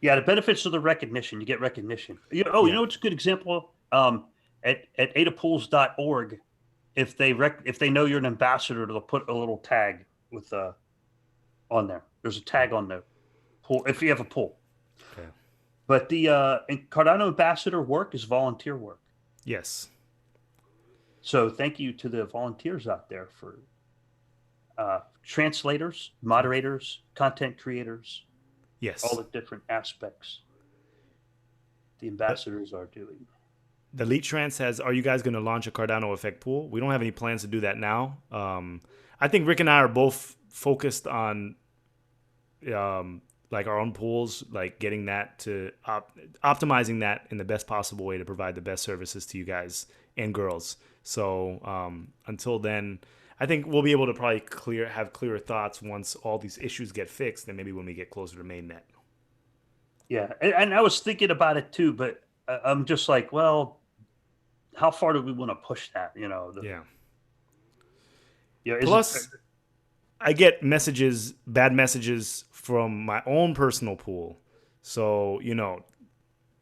Yeah, the benefits of the recognition. You get recognition. You know what's a good example? At adapools.org, if they know you're an ambassador, they'll put a little tag with on there. There's a tag on the pool if you have a pool. Okay. But the Cardano ambassador work is volunteer work. Yes. So thank you to the volunteers out there for translators, moderators, content creators. Yes. All the different aspects the ambassadors are doing. The Lead Trans says, are you guys going to launch a Cardano Effect pool? We don't have any plans to do that now. I think Rick and I are both focused on like our own pools, like getting that to optimizing that in the best possible way to provide the best services to you guys and girls. So until then, I think we'll be able to probably have clearer thoughts once all these issues get fixed, and maybe when we get closer to mainnet. Yeah, and I was thinking about it too, but I'm just like, well, how far do we want to push that? Yeah. Plus, I get bad messages from my own personal pool. So,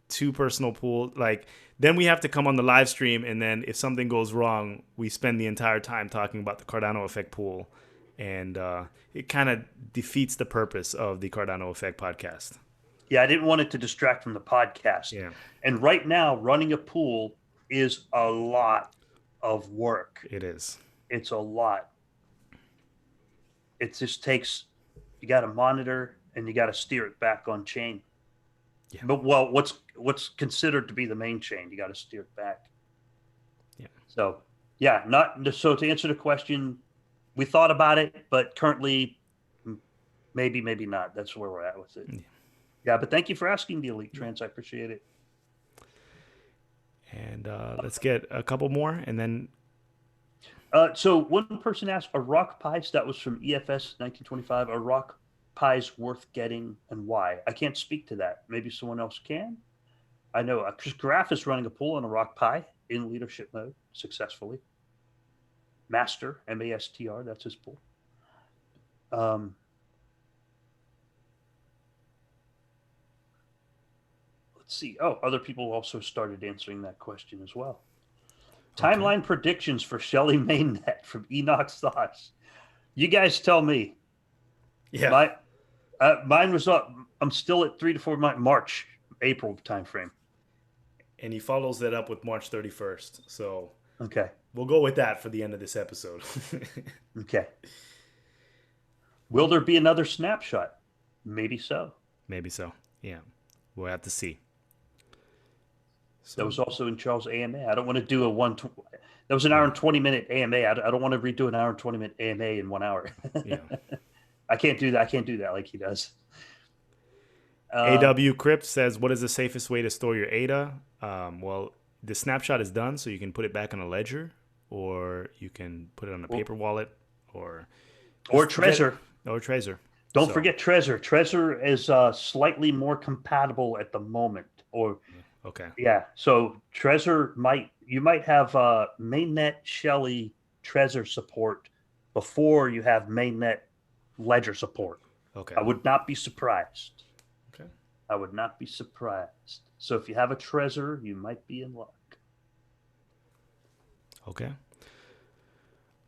two personal pool, then we have to come on the live stream, and then if something goes wrong, we spend the entire time talking about the Cardano Effect pool, and it kind of defeats the purpose of the Cardano Effect podcast. Yeah, I didn't want it to distract from the podcast. Yeah. And right now, running a pool is a lot of work. It is. It's a lot. it just takes, you got to monitor and you got to steer it back on chain. Yeah. But well, what's considered to be the main chain, you got to steer it back. Yeah. So yeah, so to answer the question, we thought about it, but currently maybe not. That's where we're at with it. Yeah, but thank you for asking, the Elite Trans. I appreciate it. And let's get a couple more, and then. So one person asked, a rock pies, that was from EFS 1925, a rock pies worth getting and why? I can't speak to that. Maybe someone else can. I know Chris Graff is running a pool on a rock pie in leadership mode successfully. Master, M-A-S-T-R, that's his pool. Let's see. Oh, other people also started answering that question as well. Okay. Timeline predictions for Shelley Mainnet from Enoch's Thoughts. You guys tell me. Yeah. Mine was up. I'm still at 3 to 4 March, April timeframe. And he follows that up with March 31st. So okay, we'll go with that for the end of this episode. Okay. Will there be another snapshot? Maybe so. Maybe so. Yeah. We'll have to see. So, that was also in Charles' AMA. I don't want to do that was an hour and 20-minute AMA. I don't want to redo an hour and 20-minute AMA in 1 hour. Yeah. I can't do that. I can't do that like he does. AW Crypt says, what is the safest way to store your ADA? Well, the snapshot is done, so you can put it back on a ledger, or you can put it on a paper wallet, or Trezor. Or Trezor. Don't forget Trezor. Trezor is slightly more compatible at the moment. Okay. Yeah. So Trezor you might have mainnet Shelley Trezor support before you have mainnet ledger support. Okay. I would not be surprised. Okay. I would not be surprised. So if you have a Trezor, you might be in luck. Okay.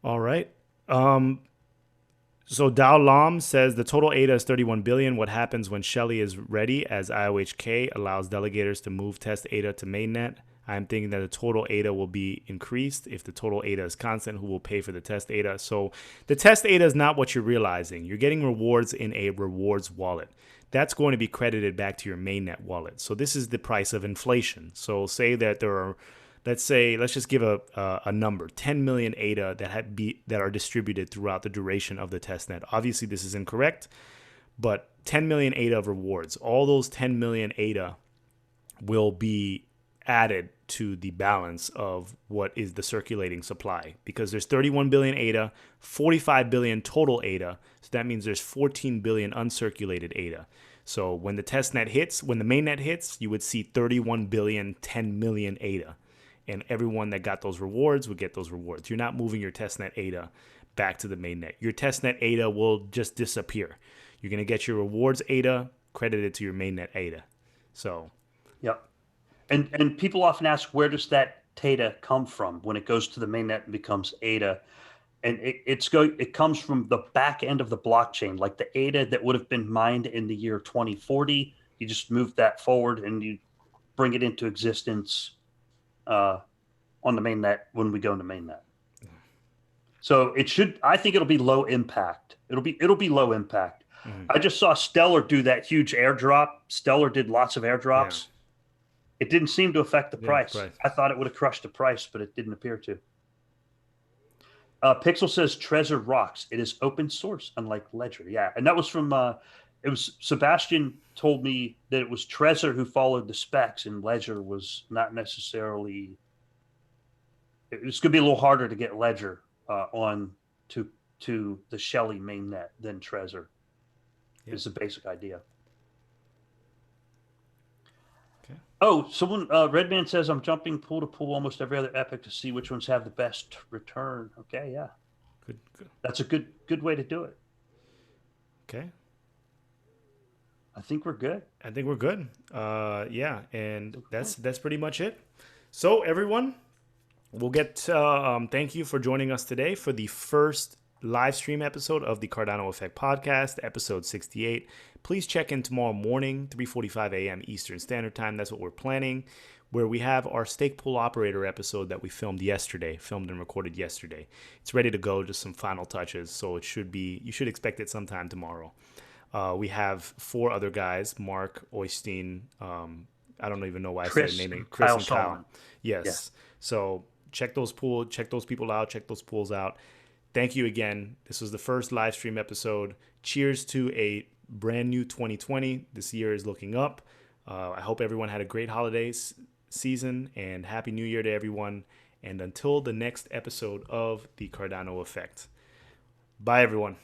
All right. So Dao Lam says the total ADA is 31 billion. What happens when Shelley is ready, as IOHK allows delegators to move test ADA to mainnet? I'm thinking that the total ADA will be increased. If the total ADA is constant, who will pay for the test ADA? So the test ADA is not what you're realizing. You're getting rewards in a rewards wallet. That's going to be credited back to your mainnet wallet. So this is the price of inflation. So say that there are, let's just give a number, 10 million ADA that are distributed throughout the duration of the testnet. Obviously, this is incorrect, but 10 million ADA of rewards. All those 10 million ADA will be added to the balance of what is the circulating supply, because there's 31 billion ADA, 45 billion total ADA. So that means there's 14 billion uncirculated ADA. So when the testnet hits, when the mainnet hits, you would see 31 billion, 10 million ADA. And everyone that got those rewards would get those rewards. You're not moving your testnet ADA back to the mainnet. Your testnet ADA will just disappear. You're going to get your rewards ADA credited to your mainnet ADA. So, yep. And people often ask, where does that TATA come from when it goes to the mainnet and becomes ADA? And it comes from the back end of the blockchain, like the ADA that would have been mined in the year 2040. You just move that forward and you bring it into existence on the mainnet when we go into mainnet. So I think it'll be low impact. It'll be low impact. Mm-hmm. I just saw Stellar do that huge airdrop. Stellar did lots of airdrops. Yeah. It didn't seem to affect the price. I thought it would have crushed the price, but it didn't appear to. Pixel says Trezor rocks. It is open source, unlike Ledger. Yeah, and that was from it was Sebastian told me that it was Trezor who followed the specs, and Ledger was not necessarily. It's going to be a little harder to get Ledger on to the Shelley mainnet than Trezor. Yep. Is the basic idea. Okay. Oh, someone Redman says I'm jumping pool to pool almost every other epoch to see which ones have the best return. Okay, yeah. Good. That's a good way to do it. Okay. I think we're good. Yeah, and that's pretty much it. So everyone, we'll get thank you for joining us today for the first live stream episode of the Cardano Effect podcast, episode 68. Please check in tomorrow morning, 3:45 a.m. Eastern Standard Time. That's what we're planning. where we have our stake pool operator episode that we filmed and recorded yesterday. It's ready to go, just some final touches. So you should expect it sometime tomorrow. We have 4 other guys, Mark, Oystein, I don't even know why I started naming Chris and Kyle. Solomon. Yes. Yeah. So check those people out, check those pools out. Thank you again. This was the first live stream episode. Cheers to a brand new 2020. This year is looking up. I hope everyone had a great holiday season, and Happy New Year to everyone. And until the next episode of the Cardano Effect. Bye, everyone.